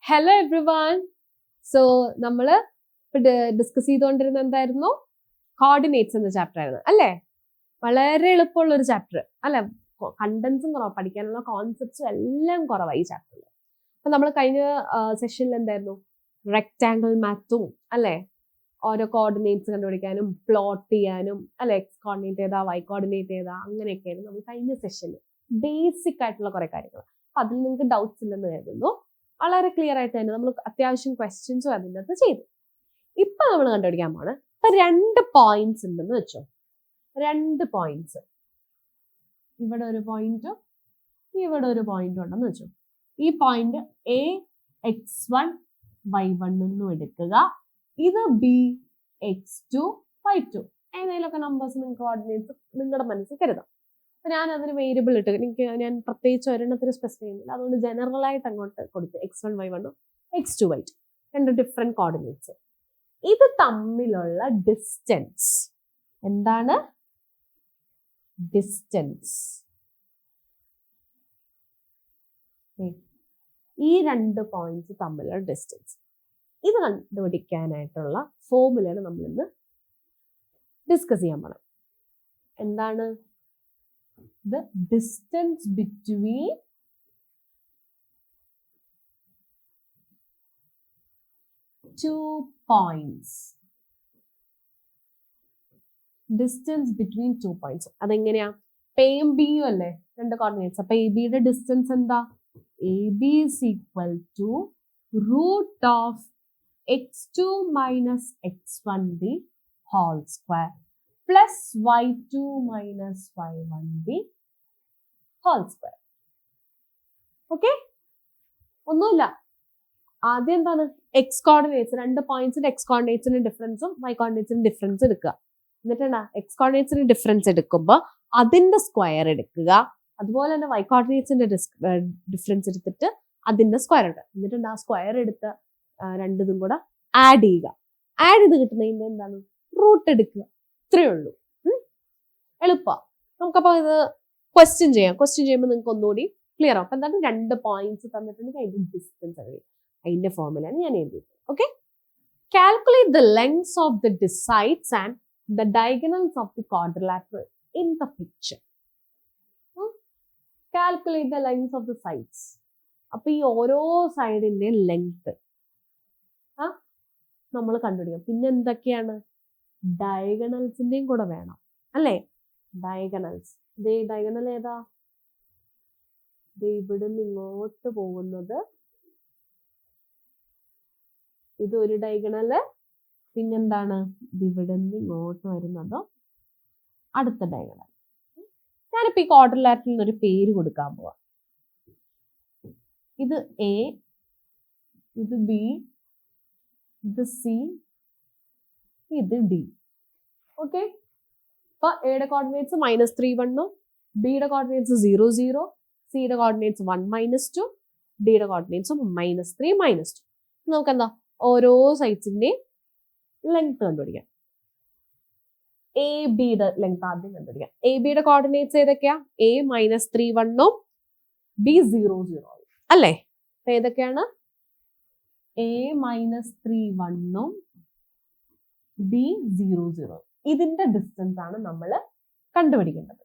Hello every one. So നമ്മള് discuss ചെയ്തുകൊണ്ടിരുന്ന എന്തായിരുന്നു? കോർഡിനേറ്റ്സ് എന്ന ചാപ്റ്റർ ആയിരുന്നു അല്ലേ? വളരെ എളുപ്പമുള്ള ഒരു ചാപ്റ്റർ അല്ലെ? കണ്ടൻസും കുറവാണ്, പഠിക്കാനുള്ള കോൺസെപ്റ്റ്സും എല്ലാം കുറവാണ് ഈ ചാപ്റ്ററിൽ. അപ്പൊ നമ്മൾ കഴിഞ്ഞ സെഷനിൽ എന്തായിരുന്നു? റെക്ടാങ്കിൾ മാത്തും അല്ലെ, ഓരോ കോർഡിനേറ്റ്സ് കണ്ടുപിടിക്കാനും പ്ലോട്ട് ചെയ്യാനും അല്ലെ, എക്സ് കോർഡിനേറ്റ് ഏതാ വൈ കോർഡിനേറ്റ് ഏതാ അങ്ങനെയൊക്കെയായിരുന്നു നമ്മൾ കഴിഞ്ഞ സെഷനിൽ ബേസിക് ആയിട്ടുള്ള കുറെ കാര്യങ്ങൾ. അപ്പൊ അതിൽ നിങ്ങൾക്ക് ഡൗട്ട്സ് ഇല്ലെന്ന് കരുതുന്നു. വളരെ ക്ലിയർ ആയിട്ട് തന്നെ നമ്മൾ അത്യാവശ്യം ക്വസ്റ്റ്യൻസും അതിൻ്റെ അകത്ത് ചെയ്തു. ഇപ്പൊ നമ്മൾ കണ്ടുപിടിക്കാൻ പോണ്, ഇപ്പൊ 2 പോയിന്റ്സ് ഉണ്ടെന്ന് വെച്ചോ. 2 പോയിന്റ്സ്, ഇവിടെ ഒരു പോയിന്റും ഇവിടെ ഒരു പോയിന്റും ഉണ്ടെന്ന് വെച്ചോ. ഈ പോയിന്റ് എ x1 y1 എന്നും എടുക്കുക, ഇത് ബി x2 y2. ഏതെങ്കിലുമൊക്കെ നമ്പേഴ്സ് നിങ്ങൾക്ക് കോർഡിനേറ്റ്സ് നിങ്ങളുടെ മനസ്സിൽ കരുതാം. അപ്പൊ ഞാൻ അതിന് വേരിയബിൾ ഇട്ട്, ഞാൻ പ്രത്യേകിച്ച് ഒരെണ്ണത്തിന് സ്പെസിഫൈ ചെയ്യുന്നില്ല, അതുകൊണ്ട് ജനറൽ ആയിട്ട് അങ്ങോട്ട് കൊടുത്ത് x1 y1 x2 y2 രണ്ട് ഡിഫറെന്റ് കോർഡിനേറ്റ്സ്. ഇത് തമ്മിലുള്ള ഡിസ്റ്റൻസ് എന്താണ്? ഡിസ്റ്റൻസ്. ഈ 2 പോയിന്റ്സ് തമ്മിലുള്ള ഡിസ്റ്റൻസ് ഇത് കണ്ടുപിടിക്കാനായിട്ടുള്ള ഫോർമുലയാണ് നമ്മൾ ഇന്ന് ഡിസ്കസ് ചെയ്യാൻ പോണത്. എന്താണ്? The distance between two points. Distance between 2 points. അതെങ്ങനെയാ? എയും ബിയും അല്ലേ രണ്ട് കോർഡിനേറ്റ്സ്. അപ്പൊ എ ബിയുടെ ഡിസ്റ്റൻസ് എന്താ? A B is equal to root of x2 minus x1b whole square plus y2 minus y1b whole square. Okay, ഒന്നുമില്ല. ആദ്യം എന്താണ്? എക്സ് കോർഡിനേറ്റ്സ്, 2 പോയിന്റ്സിന്റെ എക്സ് കോർഡിനേറ്റ്സിന്റെ ഡിഫറൻസും വൈ കോർഡിനേറ്റ്സിന്റെ ഡിഫറൻസ് എടുക്കുക. എന്നിട്ട് എന്താ? എക്സ് കോർഡിനേറ്റ്സിന്റെ ഡിഫറൻസ് എടുക്കുമ്പോൾ അതിന്റെ സ്ക്വയർ എടുക്കുക. അതുപോലെ തന്നെ വൈ കോർഡിനേറ്റ്സിന്റെ ഡിഫറൻസ് എടുത്തിട്ട് അതിന്റെ സ്ക്വയർ എടുക്കുക. എന്നിട്ട് ആ സ്ക്വയർ എടുത്ത് രണ്ടിതും കൂടെ ആഡ് ചെയ്യുക. ആഡ് ചെയ്ത് കിട്ടുന്നതിന്റെ എന്താണ്? റൂട്ട് എടുക്കുക. ഇത്രയേ ഉള്ളൂ. എളുപ്പമാണ്. നമുക്കപ്പോൾ ഇത് ക്വസ്റ്റ്യൻ ചെയ്യാം. ക്വസ്റ്റ്യൻ ചെയ്യുമ്പോൾ നിങ്ങൾക്ക് ഒന്നുകൂടി ക്ലിയർ ആവും. അപ്പൊ എന്താണ്? 2 പോയിന്റ്സ് തന്നിട്ടുണ്ടെങ്കിൽ അതിന്റെ ഡിസ്റ്റൻസ് അറിയാം. അതിന്റെ ഫോർമുലയാണ് ഞാൻ എഴുതിയത്. Okay, calculate the lengths of the decides and the diagonals of the quadrilateral in the picture. Calculate the lengths of the sides. അപ്പൊ ഈ ഓരോ സൈഡിന്റെ ലെങ്ത് നമ്മൾ കണ്ടുപിടിക്കാം. പിന്നെ എന്തൊക്കെയാണ്? ഡയഗണൽസിന്റെയും കൂടെ വേണം അല്ലേ? ഡയഗണൽസ്. ഡയഗണൽ ഏതാ? ഇവിടുന്ന് ഇങ്ങോട്ട് പോകുന്നത് ഇതൊരു ഡയഗണല്. പിന്നെന്താണ്? ഇവിടെ നിന്ന് ഇങ്ങോട്ട് വരുന്നതോ അടുത്ത ഡയഗണൽ. ഞാനിപ്പോ ഈ ക്വാഡ്രിലാറ്ററലിന് ഒരു പേര് കൊടുക്കാൻ പോവാ. ഇത് എ, ഇത് ബി, ഇത് സി, ഇത് ഡി. ഓക്കെ, അപ്പൊ എയുടെ കോർഡിനേറ്റ്സ് -3 1 ബിയുടെ കോർഡിനേറ്റ്സ് 0 0, സിയുടെ കോർഡിനേറ്റ്സ് 1 -2, ഡിയുടെ കോർഡിനേറ്റ്സ് -3 -2. നമുക്ക് എന്താ? ഓരോ സൈഡ്സിന്റെയും ലെങ്ത് കണ്ടുപിടിക്കാം. എ ബിയുടെ ലെങ്ത് ആദ്യം കണ്ടുപിടിക്കാം. എ ബിയുടെ കോർഡിനേറ്റ്സ് ഏതൊക്കെയാ? എ -3 1 ബി 0 0 അല്ലേ? അപ്പൊ ഏതൊക്കെയാണ്? A -3 1 B 0 0. ഇതിന്റെ ഡിസ്റ്റൻസ് ആണ് നമ്മൾ കണ്ടുപിടിക്കേണ്ടത്.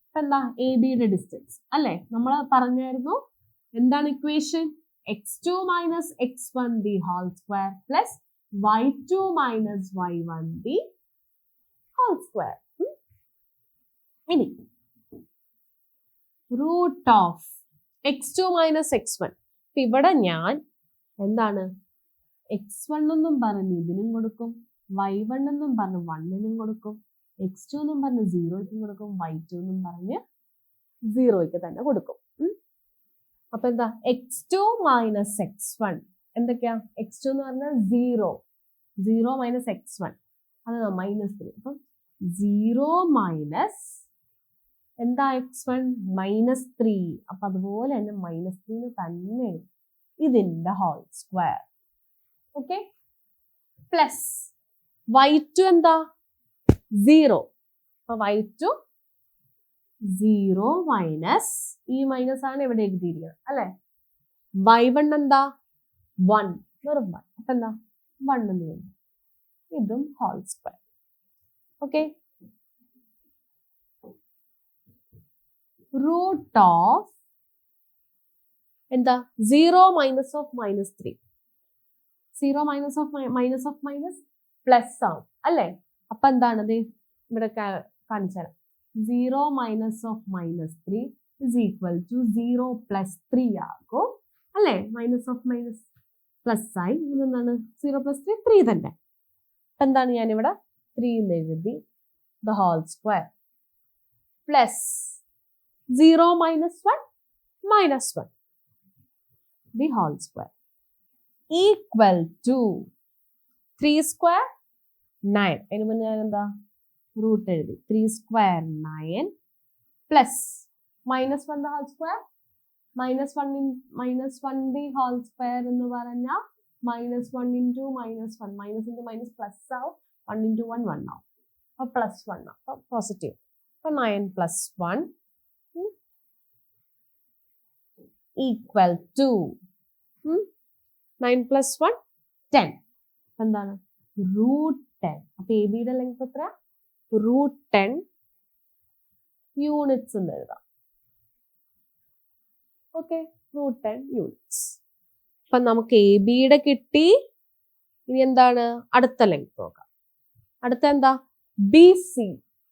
അപ്പൊ എന്താ? എ ബിയുടെ ഡിസ്റ്റൻസ് അല്ലേ? നമ്മൾ പറഞ്ഞായിരുന്നു എന്താണ് equation? x2 minus x1b whole square plus y2 minus y1b whole square. ഇനി root of x2 minus x1. ഇവിടെ ഞാൻ എന്താണ്? x1 എന്നും പറഞ്ഞ് ഇതിനും കൊടുക്കും, y1 എന്നും പറഞ്ഞ് 1നും കൊടുക്കും, x2 എന്നും പറഞ്ഞ് 0ക്കും കൊടുക്കും, y2 എന്നും പറഞ്ഞ് 0ക്ക് തന്നെ കൊടുക്കും. അപ്പൊ എന്താ? x2 മൈനസ് x1 എന്തൊക്കെയാ? x2 എന്ന് പറഞ്ഞാൽ 0 0 മൈനസ് x1 അത് -3. അപ്പം 0 മൈനസ് എന്താ? x1 -3. അപ്പൊ അതുപോലെ തന്നെ -3 തന്നെ ഇതിന്റെ whole square. Okay, plus y2 എന്താ? 0. അപ്പൊ y2 0 മൈനസ് ഈ മൈനസ് ആണ് ഇവിടെ എഴുതിയിരിക്കുന്നത് അല്ലെ? y1 എന്താ? 1 വെറും 1. അപ്പൊ എന്താ 1 എന്ന് വരും. ഇതും whole square. Okay, root of എന്താ 0 minus of -3. 0 minus of minus plus ആവും അല്ലേ? അപ്പൊ എന്താണത് ഇവിടെ കാണിച്ചു തരാം. 0 minus of -3 is equal to 0 plus 3 ആകും അല്ലേ? മൈനസ് ഓഫ് മൈനസ് പ്ലസ് ആയി. എന്താണ് 0 പ്ലസ് 3 3 തന്നെ. അപ്പൊ എന്താണ് ഞാനിവിടെ 3 എന്ന് എഴുതി. The whole square plus 0 minus 1 minus 1 the whole square equal to 3 square 9. അതിന് മുന്നേ ഞാൻ എന്താ റൂട്ട് എഴുതി. 3 square 9 plus -1 the whole square -1 the whole square എന്ന് പറഞ്ഞാൽ -1 into -1 minus into minus plus ആവും. 1 into 1 1 ആവും. അപ്പൊ പ്ലസ് 1 അപ്പൊ പോസിറ്റീവ്. അപ്പൊ 9 plus 1 equal to 9 plus 1 10. എന്താണ് റൂട്ട് 10. അപ്പൊ എ ബിയുടെ ലെങ്ത് എത്ര? റൂട്ട് 10 യൂണിറ്റ്സ് എന്ന് എഴുതാം. Okay, root 10 units. അപ്പൊ നമുക്ക് എ ബിയുടെ കിട്ടി. ഇനി എന്താണ് അടുത്ത ലെങ്ത് നോക്കാം. അടുത്ത എന്താ ബി സി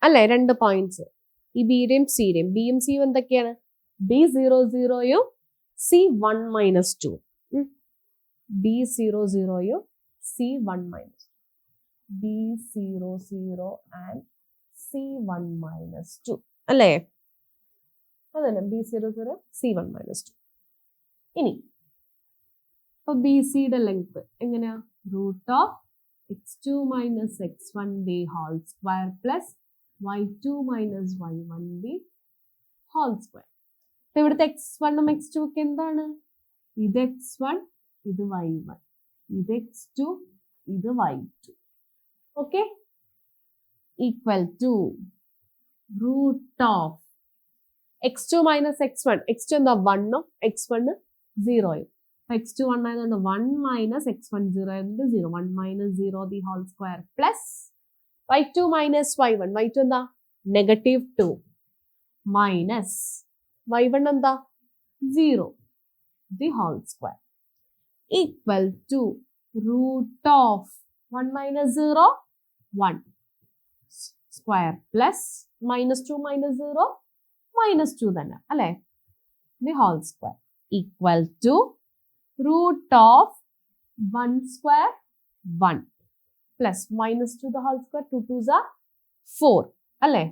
അല്ലെ? 2 പോയിന്റ്സ്. ഈ ബിയുടെയും സിയുടെയും. ബിയും സിയും എന്തൊക്കെയാണ്? B00 യും C1 minus 2. B00 യും C1 minus 2. B00 and C1 minus 2 അല്ലേ? അതന്നെ B00 C1 minus 2. ഇനി അപ്പൊ ബി സിയുടെ ലെങ്ത് എങ്ങനെയാ? Root of x2 minus x1 the whole square plus y2 minus y1 the whole square. ഇവിടുത്തെ x1 ഉം x2 ഒക്കെ എന്താണ്? ഇത് x1, ഇത് y1, ഇത് x2, ഇത് y2. Okay, equal to root of x2 minus x1. x2 എന്താ 1 ഉം x1 0 യും. x2 1 ആയതുകൊണ്ട് 1 മൈനസ് x1 0 ആയതുകൊണ്ട് 0. 1 minus 0 the whole square plus y2 minus y1. y2 എന്താ -2 മൈനസ് y1 എന്താ 0 the whole square equal to root of 1 minus 0 1 square plus -2 minus 0 -2 തന്നെ അല്ലേ? the whole square equal to root of 1 square 1 plus -2 the whole square 2 2s are 4 അല്ലേ?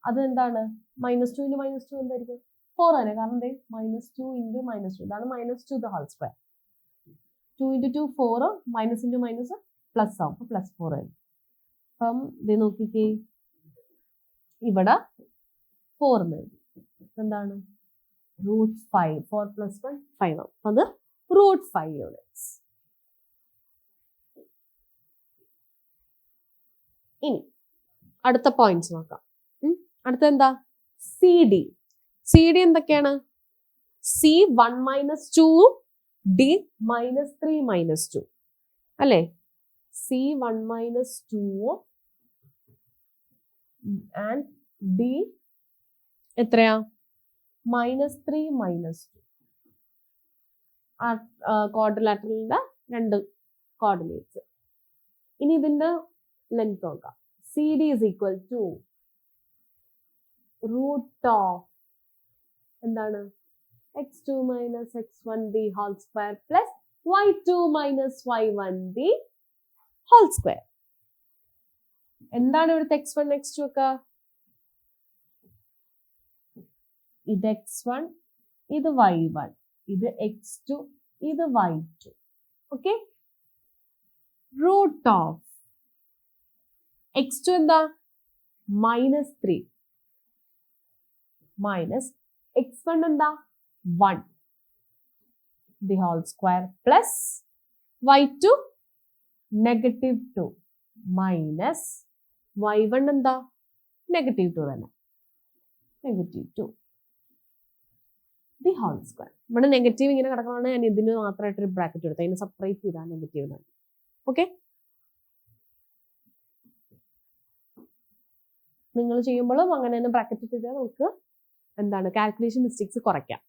അതെന്താണ് -2 into -2 എന്തായിരിക്കും? 4 തന്നെ. കാരണം -2 into -2 ഇതാണ് -2 the whole square. 2 into 2 4, minus into minus plus ആവും. അപ്പൊ +4 ആയി. അപ്പം ഇത് നോക്കിക്കേ, ഇവിടെ 4 എന്താണ് √5. 4 plus 1 5 ആവും. അത് √5 യൂണിറ്റ്സ്. ഇനി അടുത്ത പോയിന്റ്സ് നോക്കാം. അടുത്ത എന്താ സി ഡി. സി ഡി എന്തൊക്കെയാണ്? C1 minus 2 D minus 3 minus 2 അല്ലേ? C1 minus 2 and D എത്രയാ? -3 minus 2. ക്വാഡ്രിലാറ്ററലിന്റെ 2 കോർഡിനേറ്റ്സ്. ഇനി ഇതിന്റെ ലെങ്ത് നോക്കാം. CD is equal to root of എന്താണ് x2 minus x1 the whole square plus y2 minus y1 the whole square. എന്താണ് ഇവിടുത്തെ x1 x2 ഒക്കെ? ഇത് x1, ഇത് y1, ഇത് x2, ഇത് y2. Okay, root of x2 എന്താ -3 മൈനസ് x1 എന്താ 1 the whole square plus y2 -2 minus y1 എന്താ -2 തന്നെ, -2. The whole square. ഇവിടെ നെഗറ്റീവ് ഇങ്ങനെ കിടക്കണമെന്ന് ഞാൻ ഇതിന് മാത്രമായിട്ടൊരു ബ്രാക്കറ്റ് എടുത്തു, അതിന് സെപ്പറേറ്റ് ചെയ്താൽ നെഗറ്റീവ്. ഓക്കെ, നിങ്ങൾ ചെയ്യുമ്പോഴും അങ്ങനെ തന്നെ ബ്രാക്കറ്റ് ചെയ്താൽ നമുക്ക് എന്താണ് കാൽക്കുലേഷൻ മിസ്റ്റേക്സ് കുറയ്ക്കാം.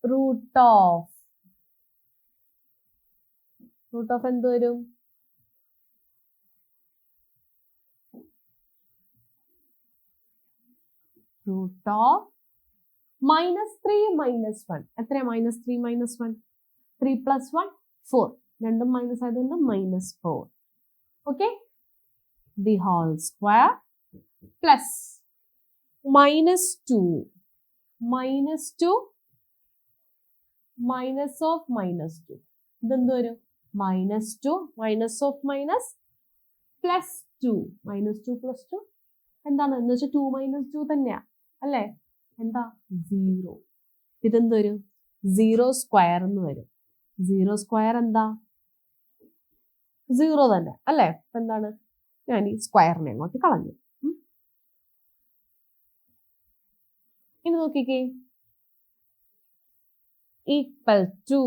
റൂട്ട് ഓഫ് എന്ത് വരും? Root of -3 - 1. എത്രയാ -3 - 1? 3 + 1 4. രണ്ടും മൈനസ് ആയതുകൊണ്ട് -4. Okay, the whole square plus -2 minus of -2. ഇതെന്ത് വരും? -2 മൈനസ് ഓഫ് മൈനസ് +2. -2 + 2 എന്താണ് എന്ന് വെച്ചാൽ 2 - 2 തന്നെയാ അല്ലേ? എന്താ? 0. ഇതെന്ത് വരും? 0 സ്ക്വയർ എന്ന് വരും. 0 സ്ക്വയർ എന്താ? 0 തന്നെ അല്ലേ? അപ്പൊ എന്താണ്? ഞാൻ ഈ സ്ക്വയറിനെ അങ്ങോട്ട് കളഞ്ഞു. ഇനി നോക്കിക്കേ, equal to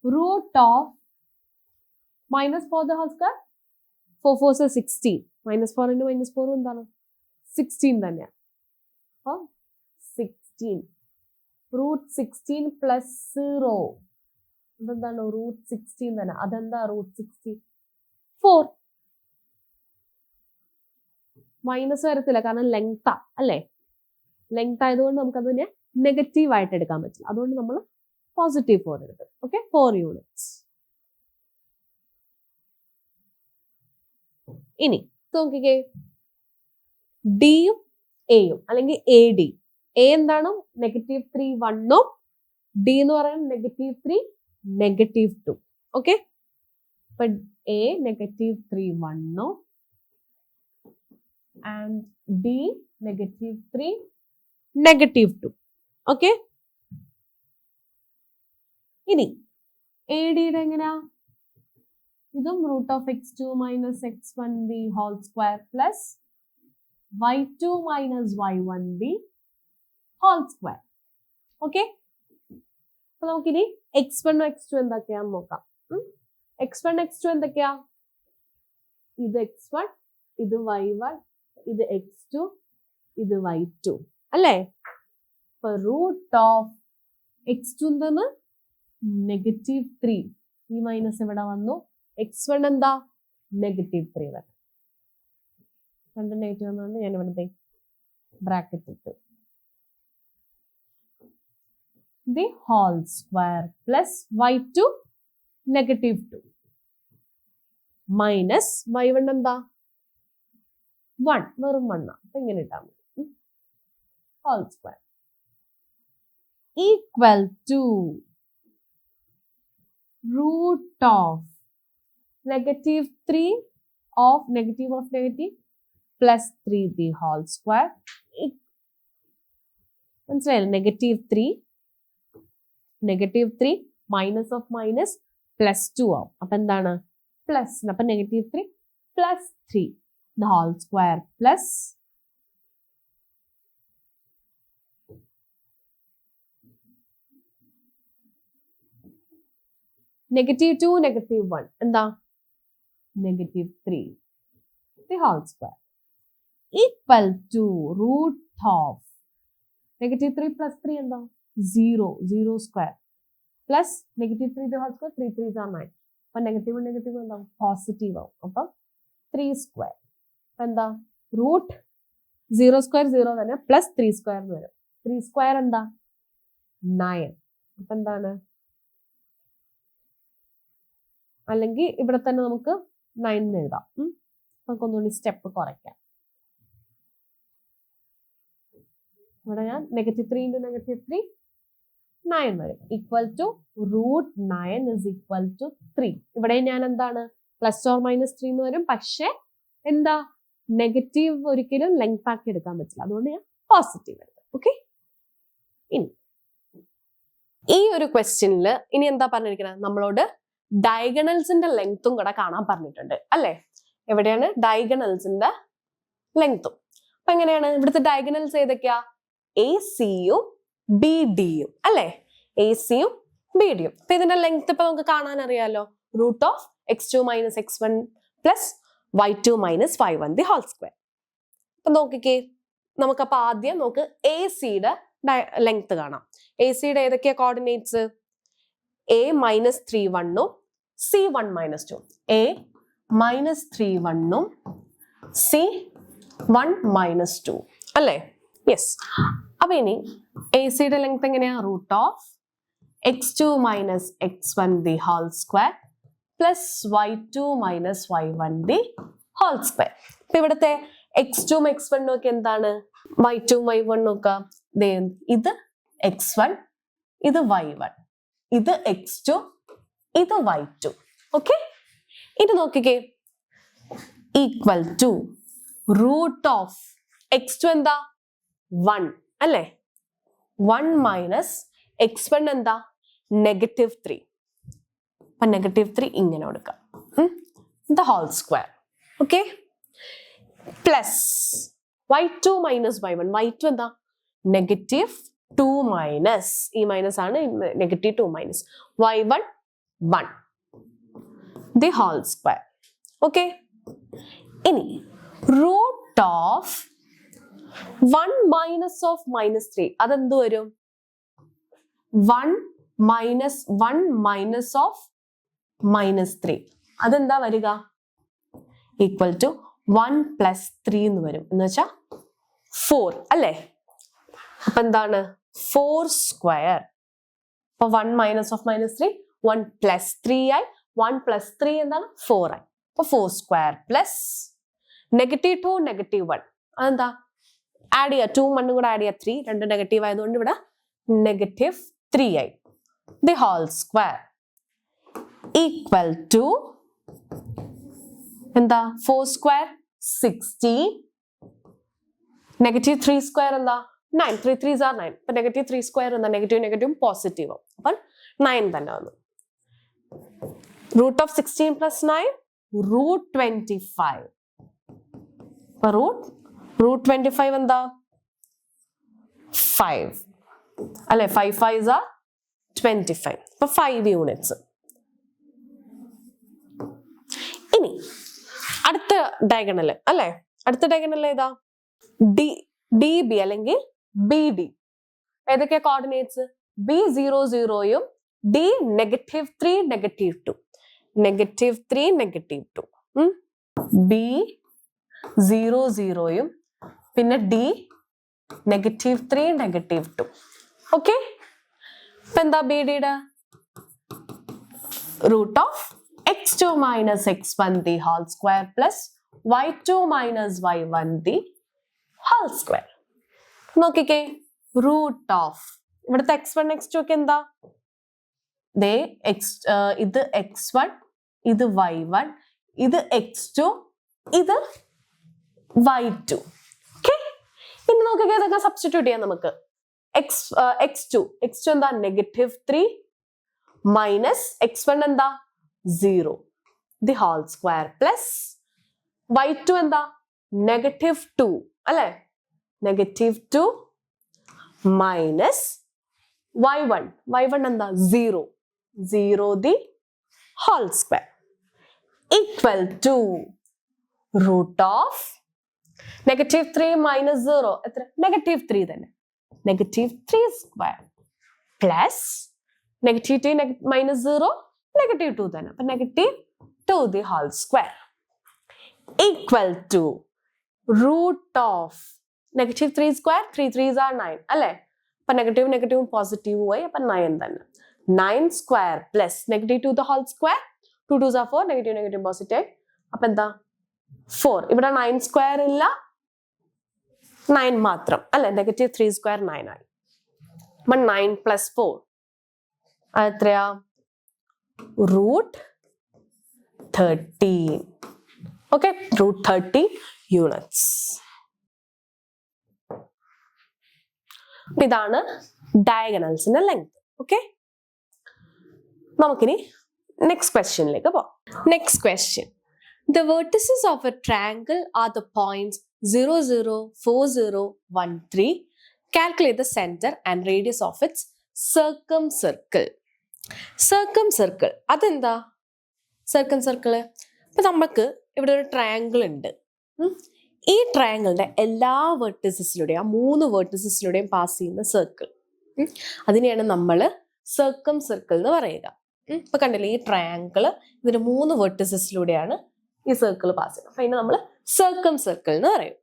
root of -4 the whole square. 4 4 is 16. -4 into -4 എന്താണ്? 16 തന്നെയാണ്. അപ്പോൾ 16 റൂട്ട് 16 + 0 ഇതെന്താണ്? റൂട്ട് 16 തന്നെ. അതെന്താ റൂട്ട് 16? 4. മൈനസ് വരത്തില്ല, കാരണം ലെങ്താ അല്ലേ? ലെങ്ത് ആയതുകൊണ്ട് നമുക്കതിനെ നെഗറ്റീവ് ആയിട്ട് എടുക്കാൻ പറ്റില്ല. അതുകൊണ്ട് നമ്മൾ +4 എടുക്കും. Okay, 4 units. ഇനി നോക്കിക്കേ, ഡിയും എയും അല്ലെങ്കിൽ AD. എ എന്താണ്? -3 1ഉം ഡി എന്ന് പറയുന്നത് -3 -2. ഓക്കെ, അപ്പൊ എ -3 1ഉം ആൻഡ് ഡി -3 -2. ഓക്കെ, ഇനി ADയുടെ എങ്ങനെയാ? ഇതും root of x2 - x1b whole square plus y2 - y1b whole square. Okay, അപ്പൊ നമുക്കിനി x1 x2 എന്തൊക്കെയാന്ന് നോക്കാം. x1 x2 എന്തൊക്കെയാ? ഇത് x1, ഇത് y1, ഇത് x2, ഇത് y2 അല്ലേ? അപ്പൊ റൂട്ട് ഓഫ് x2 എന്താണ്? -3. ഈ മൈനസ് ഇവിടെ വന്നു. x1 എന്താ? -3 വരെ. രണ്ട് നെഗറ്റീവ് വന്നുകൊണ്ട് ഞാൻ ഇവിടുത്തെ ബ്രാക്കറ്റ് ഇട്ടു. The whole square plus y2 -2 minus y1 എന്താ? 1, വെറും 1. അപ്പൊ ഇങ്ങനെ ഇട്ടാൽ മതി. Whole square equal to root of -3 of negative plus 3 the whole square. മനസ്സിലായില്ലേ? -3 മൈനസ് ഓഫ് മൈനസ് +2 ആവും. അപ്പൊ എന്താണ്? പ്ലസ്. അപ്പൊ -3 + 3 ദി ഹോൾ സ്ക്വയർ പ്ലസ് -2 -1 എന്താ? -3 the whole square equal to root of -3 + 3 എന്താ? 0 square plus -3 the whole square. 3 3s are 9. അപ്പൊ negative എന്താ? Positive ആവും. അപ്പം 3 സ്ക്വയർ. അപ്പൊ എന്താ? റൂട്ട് 0 സ്ക്വയർ 0 തന്നെ പ്ലസ് 3 സ്ക്വയർ എന്ന് വരും. 3 സ്ക്വയർ എന്താ? 9. അപ്പൊ എന്താണ്? അല്ലെങ്കിൽ ഇവിടെ തന്നെ നമുക്ക് 9 എന്ന് എഴുതാം. നമുക്ക് ഒന്നുകൂടി സ്റ്റെപ്പ് കുറയ്ക്കാം. ഇവിടെ ഞാൻ -3 × -3 9 വരും. Equal to root 9 is equal to 3. ഇവിടെ ഞാൻ എന്താണ്? +or-3 എന്ന് വരും. പക്ഷെ എന്താ? നെഗറ്റീവ് ഒരിക്കലും ലെങ്ത് ആക്കി എടുക്കാൻ പറ്റില്ല. അതുകൊണ്ട് ഞാൻ പോസിറ്റീവ് എടുക്കും. ഓക്കെ, ഇനി ഈ ഒരു ക്വസ്റ്റ്യനിൽ ഇനി എന്താ പറഞ്ഞിരിക്കുന്നത്? നമ്മളോട് ഡയഗണൽസിന്റെ ലെങ്ത്തും കൂടെ കാണാൻ പറഞ്ഞിട്ടുണ്ട് അല്ലേ? എവിടെയാണ് ഡയഗണൽസിന്റെ ലെങ്ത്തും? അപ്പൊ എങ്ങനെയാണ് ഇവിടുത്തെ ഡയഗണൽസ് ഏതൊക്കെയാ? എ സിയും ബി ഡിയും അല്ലെ? എ സിയും ബി ഡിയും. അപ്പൊ ഇതിന്റെ ലെങ്ത് ഇപ്പൊ നമുക്ക് കാണാൻ അറിയാലോ. Root of x2 minus x1 plus y2 minus y1 the whole square. അപ്പൊ നോക്കിക്കേ, നമുക്കപ്പൊ ആദ്യം നമുക്ക് എ സിയുടെ ലെങ്ത് കാണാം. എ സിയുടെ ഏതൊക്കെയാ കോർഡിനേറ്റ്സ്? എ മൈനസ് 3 1ഉം സി 1 മൈനസ് 2. എ മൈനസ് 3 1ഉം സി 1 മൈനസ് 2 അല്ലേ? യെസ്. അപ്പൊ ഇനി എ സിയുടെ ലെങ്ത് എങ്ങനെയാ? Root of x2 minus x1 the whole square plus y2 minus y1 the whole square. അപ്പൊ ഇവിടുത്തെ x2 x1 ഒക്കെ എന്താണ്? y2 y1 നോക്കാം. ഇത് x1, ഇത് y1, ഇത് x2, ഇത് y2. ഓക്കെ, ഇത് നോക്കിക്കേ, equal to root of x2 എന്താ? 1 അല്ലേ? 1 മൈനസ് x1 എന്താ? -3. അപ്പൊ -3 ഇങ്ങനെ കൊടുക്കാം. The whole square. Okay, plus y2 minus y1. y2 എന്താ? -2 മൈനസ്, ഈ മൈനസ് ആണ്, -2 minus y1 1 the whole square. Okay, ഇനി റൂട്ട് ഓഫ് 1 മൈനസ് ഓഫ് -3 അതെന്ത് വരും? 1 മൈനസ് ഓഫ് -3 അതെന്താ വരിക? ഈക്വൽ ടു 1 പ്ലസ് 3 എന്ന് വരും. എന്ന് വെച്ചാ 4 അല്ലേ? അപ്പൊ എന്താണ്? 4 സ്ക്വയർ. അപ്പൊ 1 മൈനസ് ഓഫ് -3 1 പ്ലസ് 3 ആയി. 1 പ്ലസ് 3 എന്താണ്? 4 ആയി. അപ്പൊ 4 സ്ക്വയർ പ്ലസ് -2 -1 അതെന്താ? ആഡ് ചെയ്യുക, 2 1 കൂടെ ആഡ് ചെയ്യുക, 3. 2 നെഗറ്റീവ് ആയതുകൊണ്ട് ഇവിടെ -3 ആയി. The whole square equal to എന്താ? 4 സ്ക്വയർ 16, -3 സ്ക്വയർ എന്താ? 9. 3 3s are 9. അപ്പൊ -3 സ്ക്വയർ എന്താ? Negative positive. അപ്പൊ 9 തന്നെ വന്നു. Root of 16 plus 9 root 25. അപ്പൊ റൂട്ട് 25 എന്താ? 5 അല്ലെ? 5 5s are 25. അപ്പൊ 5 യൂണിറ്റ്സ്. ഇനി അടുത്ത ഡയഗണൽ അല്ലെ? അടുത്ത ഡയഗണൽ ഏതാ? ഡി ബി അല്ലെങ്കിൽ ബി ഡി. ഏതൊക്കെയാ കോർഡിനേറ്റ്സ്? ബി 0 0യും ഡി -3 -2. -3 -2. ബി 0 0യും പിന്നെ ഡി -3 -2. ഓക്കെ, ഇപ്പൊ എന്താ ബി ഡിയുടെ? Root of x2 minus x1 the whole square plus y2 minus y1 the whole square. നോക്കിക്കേ, റൂട്ട് ഓഫ് ഇവിടുത്തെ x1 x2 ഒക്കെ എന്താ? ഇത് x1, ഇത് y1, ഇത് x2, ഇത് y2. ഓക്കെ, ഇനി നോക്കിക്കേ, ഇതൊക്കെ സബ്സ്റ്റിറ്റ്യൂട്ട് ചെയ്യാം നമുക്ക്. x2 എന്താ? -3 മൈനസ് x1 എന്താ? 0 the whole square plus y2 എന്താ? -2 അല്ലെ? -2 മൈനസ് y1 എന്താ? 0 the whole square equal to root of -3 minus 0 എത്ര? -3 തന്നെ. -3 സ്ക്വയർ പ്ലസ് -2 മൈനസ് 0 -2 തന്നെ. അപ്പൊ -2 the whole square equal to root of -3 square 3 3s are 9 അല്ലെ? അപ്പൊ നെഗറ്റീവ് പോസിറ്റീവ് ആയി. അപ്പൊ 9 തന്നെ. 9 square plus -2 the whole square 2 2s are 4 negative positive. അപ്പൊ എന്താ? 4. ഇവിടെ 9 സ്ക്വയർ ഇല്ല, 9 മാത്രം അല്ലെ? -3 സ്ക്വയർ 9 ആയി. അപ്പൊ 9 പ്ലസ് 4 അതെത്രയാ? റൂട്ട് 13. Okay, root 30 units. ഇതാണ് ഡയഗണൽസിന്റെ ലെങ്ത്. ഓക്കെ, നമുക്കിനി നെക്സ്റ്റ് ക്വസ്റ്റ്യനിലേക്ക് പോവാം. Next question: The vertices of a triangle are the points 0, 0, 4, 0, 1, 3. Calculate the center and radius of its circumcircle. Circumcircle അതെന്താ സർക്കിൾ? അപ്പൊ നമുക്ക് ഇവിടെ ഒരു ട്രയാങ്കിൾ ഉണ്ട്. ഈ ട്രയാങ്കിളിന്റെ എല്ലാ വെർട്ടിസസിലൂടെയും, ആ 3 വെർട്ടിസസിലൂടെയും പാസ് ചെയ്യുന്ന സർക്കിൾ, അതിനെയാണ് നമ്മൾ സർക്കിൾ എന്ന് പറയുക. ഇപ്പൊ കണ്ടില്ലേ, ഈ ട്രയാങ്കിൾ ഇതിന്റെ 3 വെർട്ടിസസിലൂടെയാണ് ഈ സർക്കിൾ പാസ് ചെയ്യുന്നത്. അപ്പൊ അതിനെ നമ്മൾ സർക്കിൾ എന്ന് പറയും.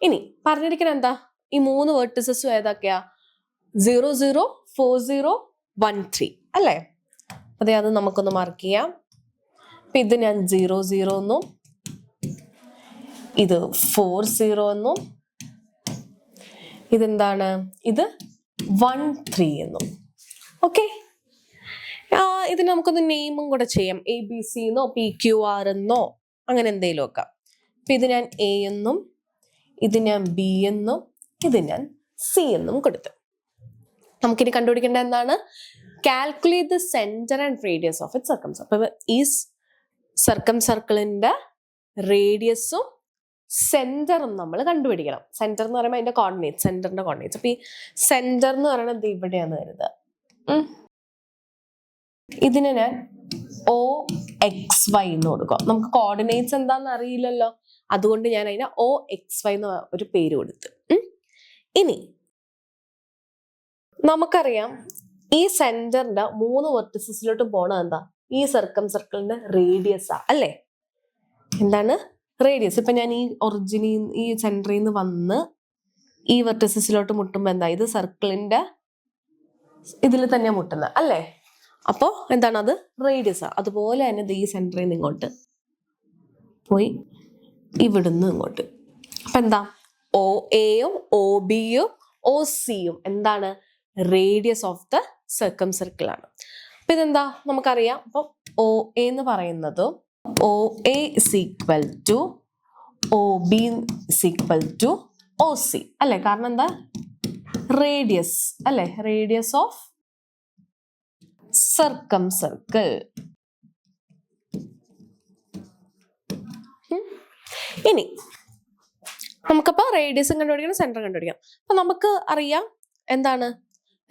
ഇനി പറഞ്ഞിരിക്കുന്നത് എന്താ, ഈ 3 വെർട്ടിസസും ഏതൊക്കെയാ? 0, 0, 4, 0, 1, 3 അല്ലേ? അതെ, അത് നമുക്കൊന്ന് മാർക്ക് ചെയ്യാം. അപ്പൊ ഇത് ഞാൻ 0, 0 എന്നും ഇത് 4, 0 എന്നും ഇതെന്താണ്, ഇത് 1, 3 എന്നും. ഓക്കെ, ഇതിന് നമുക്കൊന്ന് നെയിമും കൂടെ ചെയ്യാം. ABC എന്നോ PQR എന്നോ അങ്ങനെ എന്തെങ്കിലും ഒക്കെ. അപ്പൊ ഇത് ഞാൻ A എന്നും ഇത് ഞാൻ B എന്നും ഇത് ഞാൻ C എന്നും കൊടുത്തു. നമുക്കിനി കണ്ടുപിടിക്കേണ്ട എന്താണ്? Calculate the centre and radius of it circumcircle. അപ്പൊ ഈ സർക്കിളിന്റെ റേഡിയസും സെന്ററും നമ്മൾ കണ്ടുപിടിക്കണം. സെന്റർ എന്ന് പറയുമ്പോൾ അതിന്റെ കോർഡിനേറ്റ്, സെന്ററിന്റെ കോർഡിനേറ്റ്സ്. അപ്പൊ ഈ സെന്റർ എന്ന് പറയുന്നത് ഇവിടെയാണ് വരുന്നത്. ഇതിന് ഞാൻ OXY എന്ന് കൊടുക്കാം. നമുക്ക് കോർഡിനേറ്റ്സ് എന്താന്ന് അറിയില്ലല്ലോ, അതുകൊണ്ട് ഞാൻ അതിനെ OXY എന്ന് ഒരു പേര് കൊടുത്തു. ഇനി നമുക്കറിയാം ഈ സെന്ററിന്റെ 3 വെർട്ടിസസിലോട്ട് പോണത് എന്താ? ഈ സർക്കിളിന്റെ റേഡിയസാ അല്ലേ? എന്താണ് റേഡിയസ്? ഇപ്പൊ ഞാൻ ഈ സെന്ററിൽ നിന്ന് വന്ന് ഈ വെർട്ടിസസിലോട്ട് മുട്ടുമ്പോ എന്താ, ഇത് സർക്കിളിന്റെ ഇതിൽ തന്നെ മുട്ടുന്നത് അല്ലേ? അപ്പോ എന്താണ്, അത് റേഡിയസാ. അതുപോലെ തന്നെ ഈ സെന്ററിൽ നിന്ന് ഇങ്ങോട്ട് പോയി ഇവിടുന്ന് ഇങ്ങോട്ട്. അപ്പൊ എന്താ, OAയും OBയും OCയും എന്താണ്? റേഡിയസ് ഓഫ് ദ സർക്കിൾ ആണ്. അപ്പൊ ഇതെന്താ നമുക്കറിയാം. അപ്പൊ OA എന്ന് പറയുന്നത് OA is equal to OB is equal to OC അല്ലെ? കാരണം എന്താ, റേഡിയസ് അല്ലെ? Radius of circle. ഇനി നമുക്കപ്പോ റേഡിയസും കണ്ടുപിടിക്കണം, സെന്റർ കണ്ടുപിടിക്കണം. അപ്പൊ നമുക്ക് അറിയാം എന്താണ്,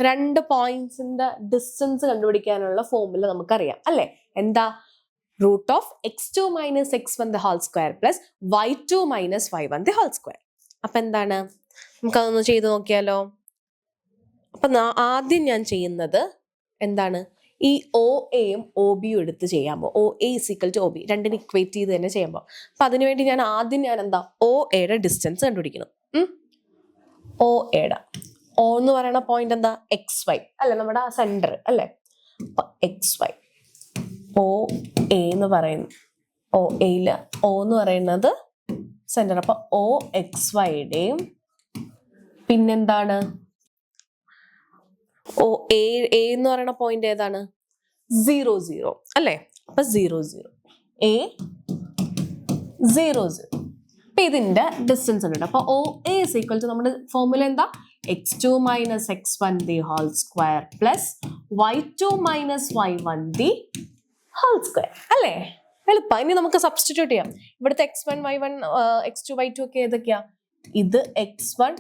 2 പോയിന്റ്സിന്റെ ഡിസ്റ്റൻസ് കണ്ടുപിടിക്കാനുള്ള ഫോർമുല നമുക്കറിയാം അല്ലെ? എന്താ? Root of x2 - x1 the whole square plus y2 - y1 the whole square. അപ്പൊ എന്താണ്, നമുക്കതൊന്ന് ചെയ്ത് നോക്കിയാലോ. അപ്പൊ ആദ്യം ഞാൻ ചെയ്യുന്നത് എന്താണ്, ഈ OAയും OBയും എടുത്ത് ചെയ്യാമോ? OA is equal to OB, രണ്ടിന് ഇക്വേറ്റ് ചെയ്ത് തന്നെ ചെയ്യുമ്പോൾ. അപ്പൊ അതിനുവേണ്ടി ഞാൻ ആദ്യം എന്താ, OAയുടെ ഡിസ്റ്റൻസ് കണ്ടുപിടിക്കണം. OAയുടെ O എന്ന് പറയുന്ന പോയിന്റ് എന്താ, XY അല്ലെ? നമ്മുടെ സെന്റർ അല്ലെ? അപ്പൊ XY OA എന്ന് പറയുന്നത്, OAയില് O എന്ന് പറയുന്നത് സെന്റർ. അപ്പൊ OXYയുടെയും പിന്നെന്താണ് A എന്ന് പറയുന്ന പോയിന്റ് ഏതാണ്? 0, 0 അല്ലെ? അപ്പൊ 0, 0 A 0, 0. അപ്പൊ ഇതിന്റെ ഡിസ്റ്റൻസ് ഉണ്ട്. അപ്പൊ OA is equal to നമ്മുടെ ഫോർമുല എന്താ, x2 - x1 the whole square plus y2 - y1 the whole square അല്ലേ? എളുപ്പം. ഇനി നമുക്ക് സബ്സ്റ്റിറ്റ്യൂട്ട് ചെയ്യാം. ഇവിടുത്തെ x1 y1 x2 y2 ഒക്കെ ഏതൊക്കെയാ? ഇത് x1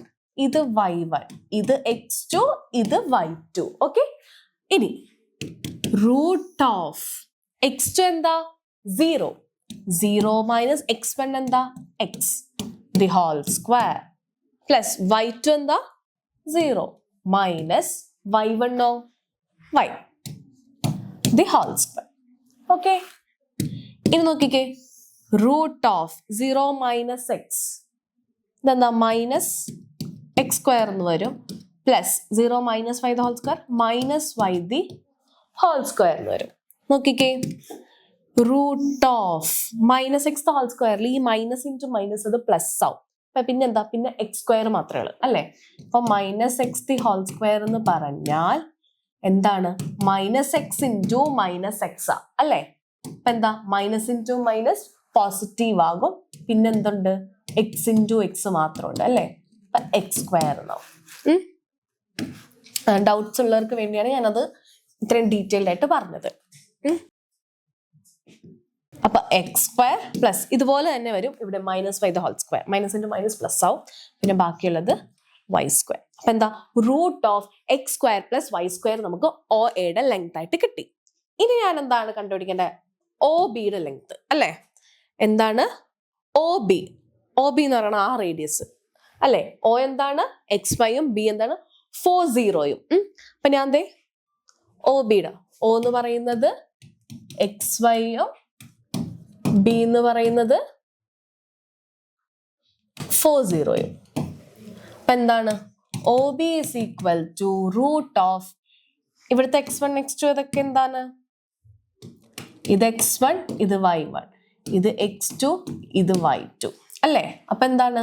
ഇത് y1 ഇത് x2 ഇത് y2. ഓക്കെ, ഇനി റൂട്ട് ഓഫ് x2 എന്താ, 0, 0 മൈനസ് x1 എന്താ, x the whole square plus y2 എന്താ, 0 മൈനസ് y1 ഓ y the whole square. Okay, ഇനി നോക്കിക്കേ, റൂട്ട് ഓഫ് 0 മൈനസ് എക്സ് ഇതെന്താ, മൈനസ് എക്സ് സ്ക്വയർ എന്ന് വരും, plus 0 minus Y the whole square minus Y the whole square എന്ന് വരും. നോക്കിക്കേ, root of minus X the whole സ്ക്വയറിൽ ഈ മൈനസ് ഇൻറ്റു മൈനസ് അത് പ്ലസ് ആവും. അപ്പൊ പിന്നെ എന്താ, പിന്നെ എക്സ് സ്ക്വയർ മാത്രമേ ഉള്ളൂ അല്ലെ? അപ്പൊ minus X the whole square എന്ന് പറഞ്ഞാൽ എന്താണ്, minus X into minus X ആ അല്ലെ? അപ്പൊ എന്താ, മൈനസ് ഇൻറ്റു മൈനസ് പോസിറ്റീവ് ആകും, പിന്നെന്തുണ്ട്, എക്സ് ഇൻറ്റു എക്സ് മാത്രമുണ്ട് അല്ലെ? അപ്പൊ എക്സ് സ്ക്വയർ എന്നാവും. ഡൗട്ട്സ് ഉള്ളവർക്ക് വേണ്ടിയാണ് ഞാനത് ഇത്രയും ഡീറ്റെയിൽഡ് ആയിട്ട് പറഞ്ഞത്. അപ്പൊ എക്സ് സ്ക്വയർ പ്ലസ് ഇതുപോലെ തന്നെ വരും ഇവിടെ -y² minus into minus plus ആവും, പിന്നെ ബാക്കിയുള്ളത് y². അപ്പൊ എന്താ √(x² + y² നമുക്ക് OA ലെങ്ത് ആയിട്ട് കിട്ടി. ഇനി ഞാൻ എന്താണ് കണ്ടുപിടിക്കേണ്ടത്? OB ലെങ്ത് അല്ലേ? എന്താണ് OB? OB എന്ന് പറയുന്നത് ആ റേഡിയസ് അല്ലെ? O എന്താണ് XY B എന്താണ് 40. അപ്പൊ ഞാൻ എന്തേ OB O എന്ന് പറയുന്നത് XY B എന്ന് പറയുന്നത് 40. അപ്പൊ എന്താണ് OB is equal to √ ഇവിടുത്തെ x1 x2 ഇതൊക്കെ എന്താണ്? ഇത് x1 ഇത് y1 ഇത് x2 ഇത് y2 അല്ലേ? അപ്പൊ എന്താണ്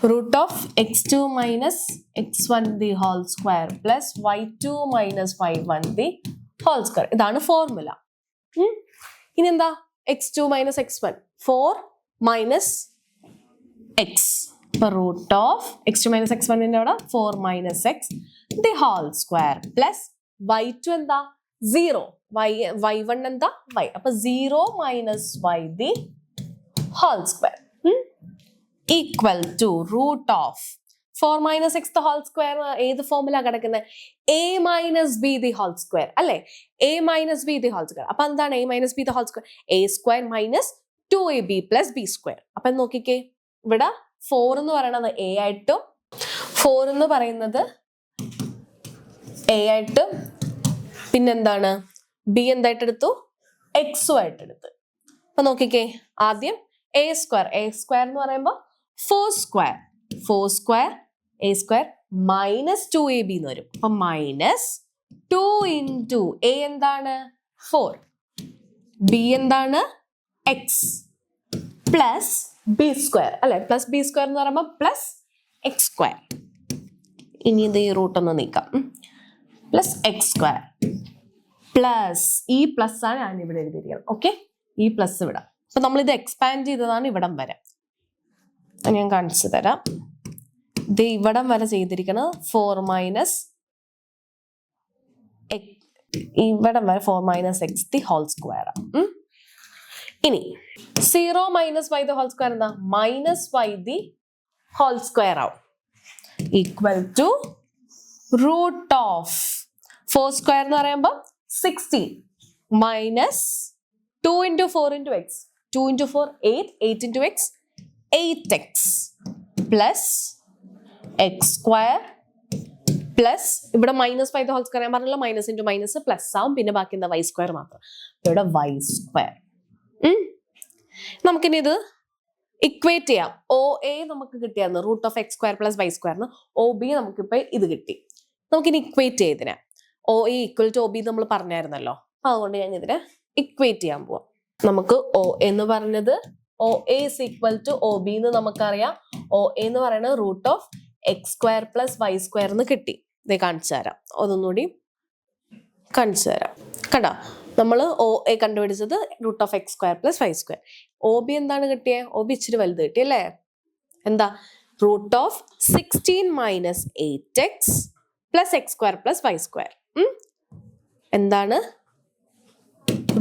√(x2 - x1) + y2 - y1 2. ഇതാണ് ഫോർമുല. ഇനി എന്താ x2 - x1 4 - x. √(x2 - x1) അവിടെ 4 - x (2) y2 എന്താ 0 y1 എന്താ y. അപ്പൊ 0 - y (2) ഈക്വൽ ടു √(4 - x) (2) ഏത് ഫോർമുല കിടക്കുന്നത്? a - b (2) അല്ലെ? a - b (2). അപ്പൊ എന്താണ് a - b (2)? a² - 2ab + b². അപ്പൊ നോക്കിക്കേ, ഇവിടെ 4 എന്ന് പറയുന്നത് a ആയിട്ടും 4 എന്ന് പറയുന്നത് a ആയിട്ടും പിന്നെന്താണ് b എന്തായിട്ട് എടുത്തു? x ആയിട്ട് എടുത്ത്. അപ്പൊ നോക്കിക്കേ, ആദ്യം a² എന്ന് പറയുമ്പോൾ 4² a² -2ab എന്ന് വരും. അപ്പൊ -2 × a എന്താണ് 4 b എന്താണ് x പ്ലസ് b² അല്ലെ? പ്ലസ് b² എന്ന് പറയുമ്പോൾ പ്ലസ് x². ഇനി ഇത് ഈ റൂട്ട് ഒന്ന് നീക്കാം. പ്ലസ് x² പ്ലസ് ഈ പ്ലസ് ആണ് ഞാൻ ഇവിടെ എഴുതിയിരിക്കുന്നത്. ഓക്കെ, ഈ പ്ലസ് ഇവിടെ. അപ്പൊ നമ്മൾ ഇത് എക്സ്പാൻഡ് ചെയ്തതാണ് ഇവിടം വരെ. ഞാൻ കാണിച്ചു തരാം. ഇത് ഇവിടം വരെ ചെയ്തിരിക്കുന്നത് 4 - ഇവിടം വരെ 4 - x (2). ഇനി 0 - y (2) എന്താ? -y (2) ആവും. ഈക്വൽ ടു √(4² എന്ന് പറയുമ്പോൾ 16 -2 × 4 × x 2 × 4 8 8 × x 8x plus x² plus ഇവിടെ -y (2) ഞാൻ പറഞ്ഞല്ലോ, മൈനസ് ഇൻറ്റു മൈനസ് പ്ലസ് ആവും, പിന്നെ ബാക്കി എന്താ y² മാത്രം. ഇവിടെ y². നമുക്കിനി ഇത് ഇക്വേറ്റ് ചെയ്യാം. OA നമുക്ക് കിട്ടിയായിരുന്നു √(x² + y². OB നമുക്കിപ്പോ ഇത് കിട്ടി. നമുക്കിനി ഇക്വേറ്റ് ചെയ്തിനെ OA = OB നമ്മൾ പറഞ്ഞായിരുന്നല്ലോ. അതുകൊണ്ട് ഞാൻ ഇതിനെ ഇക്വേറ്റ് ചെയ്യാൻ പോവാം. നമുക്ക് O എന്ന് പറഞ്ഞത് OA = OB എന്ന് നമുക്കറിയാം. OA എന്ന് പറയുന്നത് √(x² + y² എന്ന് കിട്ടി. ഇത് കാണിച്ചു തരാം, അതൊന്നുകൂടി കാണിച്ചു തരാം. കണ്ടോ, നമ്മൾ OA കണ്ടുപിടിച്ചത് √(x² + y². OB എന്താണ് കിട്ടിയത്? OB ഇച്ചിരി വലുത് കിട്ടി അല്ലേ? എന്താ √(16 - 8x + x² + y². എന്താണ്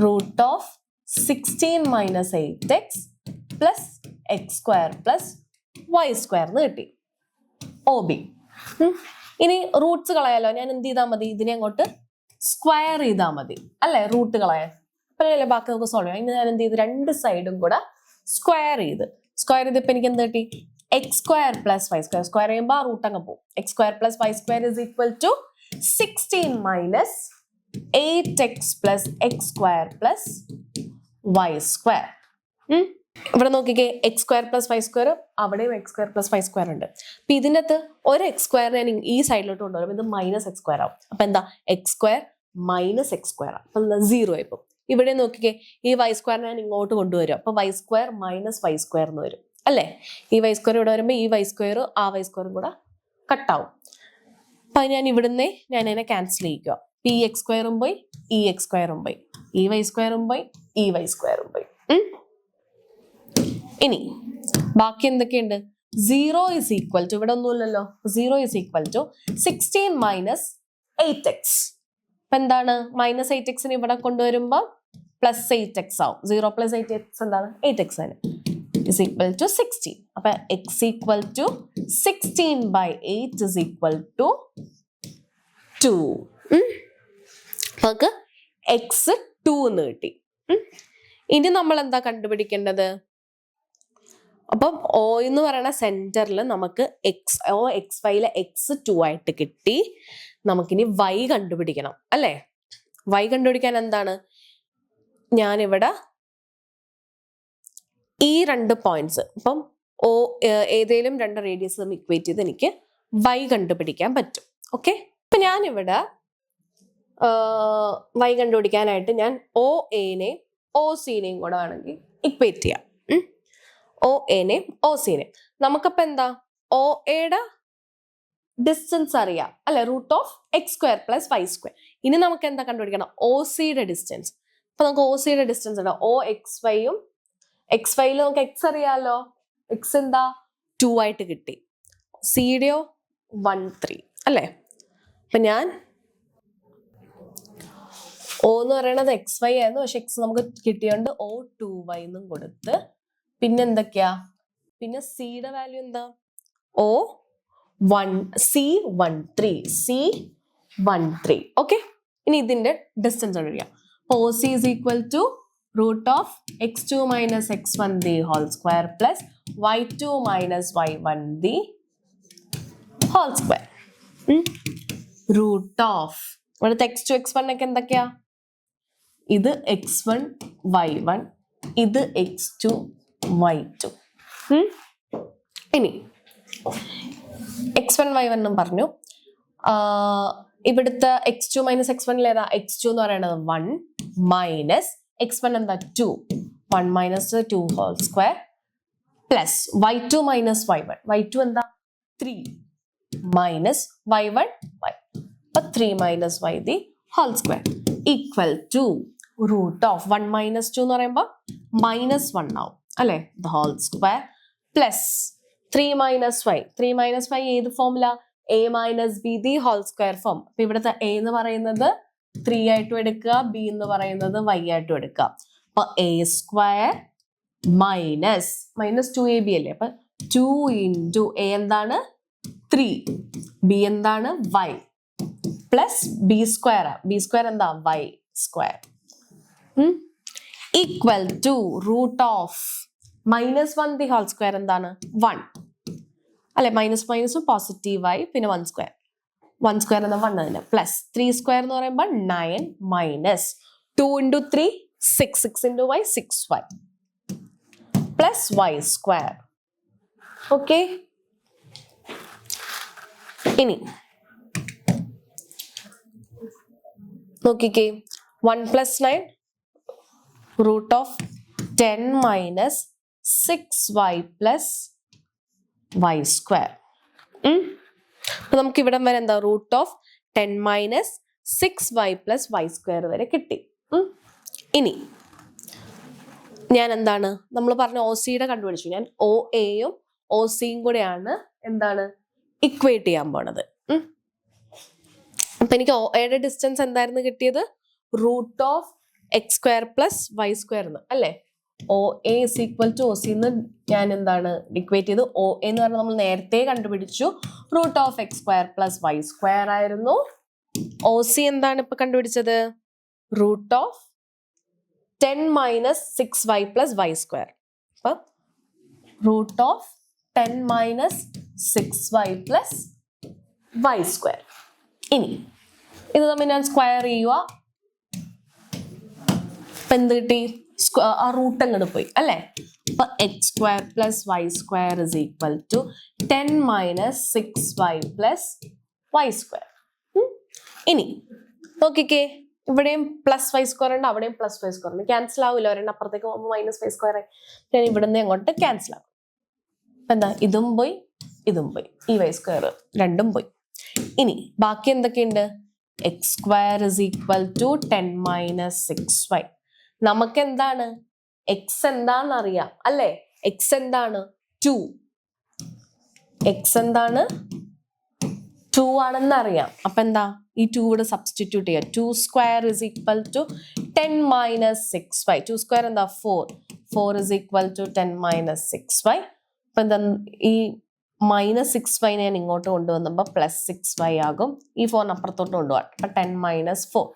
√(16 - 8x + x² + y² എന്ന് കിട്ടി OB. ഇനി റൂട്ട്സ് കളയാലോ. ഞാൻ എന്ത് ചെയ്താൽ മതി? ഇതിനെ അങ്ങോട്ട് സ്ക്വയർ ചെയ്താൽ മതി അല്ലെ? റൂട്ട് കളയാൻ. അപ്പോഴല്ലേ ബാക്കി നമുക്ക് സോൾവ് ചെയ്യാം. ഇനി ഞാൻ എന്ത് ചെയ്തു? രണ്ട് സൈഡും കൂടെ സ്ക്വയർ ചെയ്തപ്പോ എനിക്ക് എന്ത് കിട്ടി? x² + y². സ്ക്വയർ ചെയ്യുമ്പോൾ ആ റൂട്ട് അങ്ങ് പോകും. x² + y² = 16 - 8x + x² + y². ഇവിടെ നോക്കിക്കേ, x² + y², അവിടെയും x² + y² ഉണ്ട്. അപ്പൊ ഇതിനകത്ത് ഒരു x² ഞാൻ ഈ സൈഡിലോട്ട് കൊണ്ടുവരും, ഇത് -x² ആവും. അപ്പൊ എന്താ x² - x² ആവും. അപ്പൊ എന്താ 0 ആയിപ്പോ. ഇവിടെ നോക്കിക്കേ, ഈ y² ഞാൻ ഇങ്ങോട്ട് കൊണ്ടുവരും. അപ്പൊ y² - y² എന്ന് വരും അല്ലേ? ഈ y² ഇവിടെ വരുമ്പോൾ ഈ y² ആ y² കൂടെ കട്ടാവും. അപ്പൊ ഞാൻ ഇവിടുന്ന് ഞാൻ അതിനെ ക്യാൻസൽ ചെയ്യിക്കുക. ഈ x² പോയി ഈ x² പോയി ഈ y² പോയി ഈ y² പോയി. ഇനി ബാക്കി എന്തൊക്കെയുണ്ട്? 0 = ഇവിടെ ഒന്നുമില്ലല്ലോ. 0 = 16 - 8x. അപ്പൊ എന്താണ്? -8x ഇവിടെ കൊണ്ടുവരുമ്പോ പ്ലസ് 8x ആവും. 0 + 8x എന്താണ്? 8x ആണ്. Is equal to 16. അപ്പൊ X equal to 16/8 is equal to 2. നമുക്ക് എക്സ് 2 എന്ന് കിട്ടി. ഇനി നമ്മൾ എന്താ കണ്ടുപിടിക്കേണ്ടത്? അപ്പം ഒ എന്ന് പറയുന്ന സെന്ററിൽ നമുക്ക് എക്സ് വൈയിലെ എക്സ് 2 ആയിട്ട് കിട്ടി. നമുക്കിനി വൈ കണ്ടുപിടിക്കണം അല്ലേ? വൈ കണ്ടുപിടിക്കാൻ എന്താണ്? ഞാനിവിടെ ഈ 2 പോയിന്റ്സ് ഇപ്പം ഏതെങ്കിലും 2 റേഡിയസ് ഇക്വേറ്റ് ചെയ്ത് എനിക്ക് വൈ കണ്ടുപിടിക്കാൻ പറ്റും. ഓക്കെ, അപ്പൊ ഞാനിവിടെ വൈ കണ്ടുപിടിക്കാനായിട്ട് ഞാൻ ഒ എനെയും ഒ സിനെയും കൂടെ വേണമെങ്കിൽ ഇക്വേറ്റ് ചെയ്യാം. ഒ എനെയും ഒ സിനെയും നമുക്കപ്പോൾ എന്താ ഒ എയുടെ ഡിസ്റ്റൻസ് അറിയാം അല്ലെ? √(x² + y². ഇനി നമുക്ക് എന്താ കണ്ടുപിടിക്കണം? ഒ സിയുടെ ഡിസ്റ്റൻസ്. അപ്പൊ നമുക്ക് ഒ സിയുടെ ഡിസ്റ്റൻസ് ഉണ്ട്. ഒ എക്സ് വൈയും എക്സ് വൈയിൽ നമുക്ക് എക്സ് അറിയാലോ. എക്സ് എന്താ 2 ആയിട്ട് കിട്ടി. സിയുടെയോ 1 3 അല്ലേ? അപ്പൊ ഞാൻ ഒ എന്ന് പറയുന്നത് എക്സ് വൈ ആയിരുന്നു, പക്ഷെ എക്സ് നമുക്ക് കിട്ടിയോണ്ട് ഒ 2y എന്നും കൊടുത്ത്. പിന്നെ എന്തൊക്കെയാ? പിന്നെ സിയുടെ വാല്യൂ എന്താ? C13. ഓക്കെ, ഇനി ഇതിന്റെ ഡിസ്റ്റൻസ് കണ്ടുപിടിക്കാം. O C is equal to √(x2 - x1) the whole square plus y2 - y1 the whole square. ഇവിടുത്തെ x2 x1 ഒക്കെ എന്തൊക്കെയാ? ഇത് x1 y1, ഇത് x2 y2. ഇനി x1 y1 എന്നും പറഞ്ഞു. ഇവിടുത്തെ x2 - x1 ഏതാ? x2 എന്ന് പറയുന്നത് 1 മൈനസ് x1 എന്താ 2. 1 - 2 whole square plus y2 - y1. y2 എന്താ 3 മൈനസ് y1 y. അപ്പൊ 3 - y the whole square equal to √(1 - 2) എന്ന് പറയുമ്പോൾ -1 ആവും അല്ലെ? The whole square plus 3 - y. 3 - y ഏത് ഫോമില? a - b the whole square form. അപ്പൊ ഇവിടുത്തെ a എന്ന് പറയുന്നത് 3 ആയിട്ടും എടുക്കുക, b എന്ന് പറയുന്നത് y ആയിട്ടും എടുക്കുക. അപ്പൊ a² മൈനസ് 2ab അല്ലേ? അപ്പൊ 2 × a എന്താണ് 3, b എന്താണ് y പ്ലസ് b². b² എന്താ y². Equal to √(-1 the whole square എന്താണ് 1 അല്ലെ? മൈനസും പോസിറ്റീവായി, പിന്നെ 1² 1² എന്ന 1 തന്നെ പ്ലസ് 3² എന്ന് പറയുമ്പോൾ 9 minus 2 × 3 6 6 × y 6y plus y². Okay, ഇനി നോക്കിക്കേ. 1 + 9 √(10 - 6y + y². അപ്പൊ നമുക്ക് ഇവിടം വരെ എന്താ √(10 - 6y + y² വരെ കിട്ടി. ഇനി ഞാൻ എന്താണ് നമ്മൾ പറഞ്ഞ ഒ സിയുടെ കണ്ടുപിടിച്ചു. ഞാൻ ഒ എയും ഒ സിയും കൂടെയാണ് എന്താണ് ഇക്വേറ്റ് ചെയ്യാൻ പോണത്. അപ്പൊ എനിക്ക് ഒ എയുടെ ഡിസ്റ്റൻസ് എന്തായിരുന്നു കിട്ടിയത്? √(x² + y² അല്ലേ? O A is equal to O C എന്ന് ഞാൻ എന്താണ് ഇക്വേറ്റ് ചെയ്തു. ഒ എന്ന് പറഞ്ഞാൽ നമ്മൾ നേരത്തെ കണ്ടുപിടിച്ചു √(x² + y² ആയിരുന്നു. ഒ സി എന്താണ് ഇപ്പൊ കണ്ടുപിടിച്ചത്? √(10 - 6y + y². അപ്പൊ √(10 - 6y + y². ഇനി ഇത് തമ്മിൽ ഞാൻ സ്ക്വയർ ചെയ്യുക. ഇപ്പൊ എന്ത് കിട്ടി? ആ റൂട്ട് അങ്ങോട്ട് പോയി അല്ലെ? അപ്പൊ x² + y² is equal to 10 - 6y + y². ഇനി നോക്കിക്കേ, ഇവിടെയും +y² ഉണ്ട്, അവിടെയും +y² ഉണ്ട്. ക്യാൻസൽ ആവില്ല, ഒരെണ്ണം അപ്പുറത്തേക്ക് പോകുമ്പോൾ -y². ഞാൻ ഇവിടുന്ന് അങ്ങോട്ട് ക്യാൻസൽ ആക്കും. അപ്പൊ എന്താ? ഇതും പോയി, ഇതും പോയി, ഈ y² രണ്ടും പോയി. ഇനി ബാക്കി എന്തൊക്കെയുണ്ട്? x² is equal to 10 - 6y. നമുക്ക് എന്താണ് എക്സ് എന്താന്ന് അറിയാം അല്ലെ? എക്സ് എന്താണ് 2. എക്സ് എന്താണ് 2 ആണെന്ന് അറിയാം. അപ്പൊ എന്താ? ഈ 2 ഇവിടെ സബ്സ്റ്റിറ്റ്യൂട്ട് ചെയ്യുക. 2² is equal to 10 minus 6y. 2 square എന്താ 4. 4 is equal to 10 minus 6y. അപ്പൊ എന്താ ഈ -6y ഞാൻ ഇങ്ങോട്ട് കൊണ്ടുവന്നപ്പോൾ +6y ആകും. ഈ 4 അപ്പുറത്തോട്ട് കൊണ്ടുപോകാം. അപ്പൊ 10 minus 4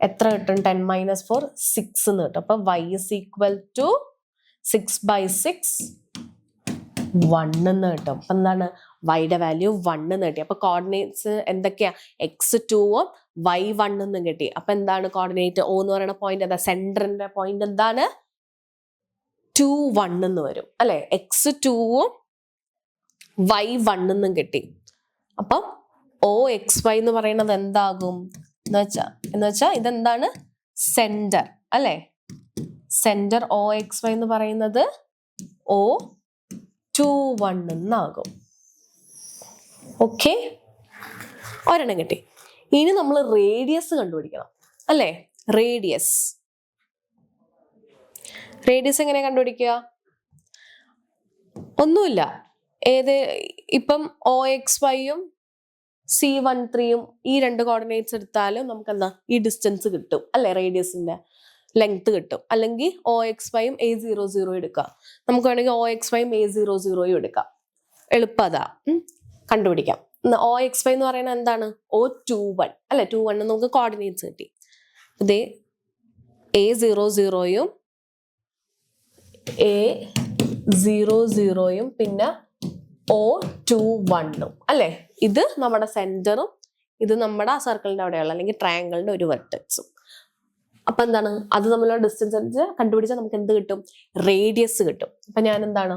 എത്ര കിട്ടും? 10 minus 4 6 എന്ന് കിട്ടും. അപ്പൊ y is equal to 6/6 1 എന്ന് കിട്ടും. അപ്പൊ എന്താണ് വൈയുടെ വാല്യൂ 1 എന്ന് കിട്ടി. അപ്പൊ കോർഡിനേറ്റ്സ് എന്തൊക്കെയാ? x2 ഉം y1 എന്നും കിട്ടി. അപ്പൊ എന്താണ് കോർഡിനേറ്റ്? O എന്ന് പറയുന്ന പോയിന്റ് എന്താ? സെന്ററിന്റെ പോയിന്റ് എന്താണ്? 2 1 എന്ന് വരും അല്ലെ. x2 ഉം y1 എന്നും കിട്ടി. അപ്പം OXY എന്ന് പറയുന്നത് എന്താകും എന്ന് വെച്ചാ ഇതെന്താണ്? സെന്റർ അല്ലെ. സെന്റർ OXY എന്ന് പറയുന്നത് O21 എന്നാകും. ഓക്കെ, ഒരെണ്ണം കിട്ടി. ഇനി നമ്മൾ റേഡിയസ് കണ്ടുപിടിക്കണം അല്ലേ. റേഡിയസ് എങ്ങനെ കണ്ടുപിടിക്കുക? ഒന്നുമില്ല. ഇപ്പം OXYയും C13യും ഈ രണ്ട് കോർഡിനേറ്റ്സ് എടുത്താലും നമുക്ക് എന്താ ഈ ഡിസ്റ്റൻസ് കിട്ടും അല്ലെ. റേഡിയസിന്റെ ലെങ്ത് കിട്ടും. അല്ലെങ്കിൽ OXYയും A00 എടുക്കാം. നമുക്ക് വേണമെങ്കിൽ OXYയും A00യും എടുക്കാം. എളുപ്പം അതാ കണ്ടുപിടിക്കാം. OXY എന്ന് പറയുന്നത് എന്താണ്? O21 അല്ലെ. 21 നമുക്ക് കോർഡിനേറ്റ്സ് കിട്ടി. ഇതേ A00യും A00യും പിന്നെ O21ഉം അല്ലെ. ഇത് നമ്മുടെ സെന്ററും ഇത് നമ്മുടെ ആ സർക്കിളിന്റെ അവിടെയുള്ള അല്ലെങ്കിൽ ട്രയാങ്കിളിന്റെ ഒരു വെർട്ടെക്സും. അപ്പൊ എന്താണ് അത് തമ്മിലുള്ള ഡിസ്റ്റൻസ് അനുസരിച്ച് കണ്ടുപിടിച്ചാൽ നമുക്ക് എന്ത് കിട്ടും? റേഡിയസ് കിട്ടും. അപ്പൊ ഞാൻ എന്താണ്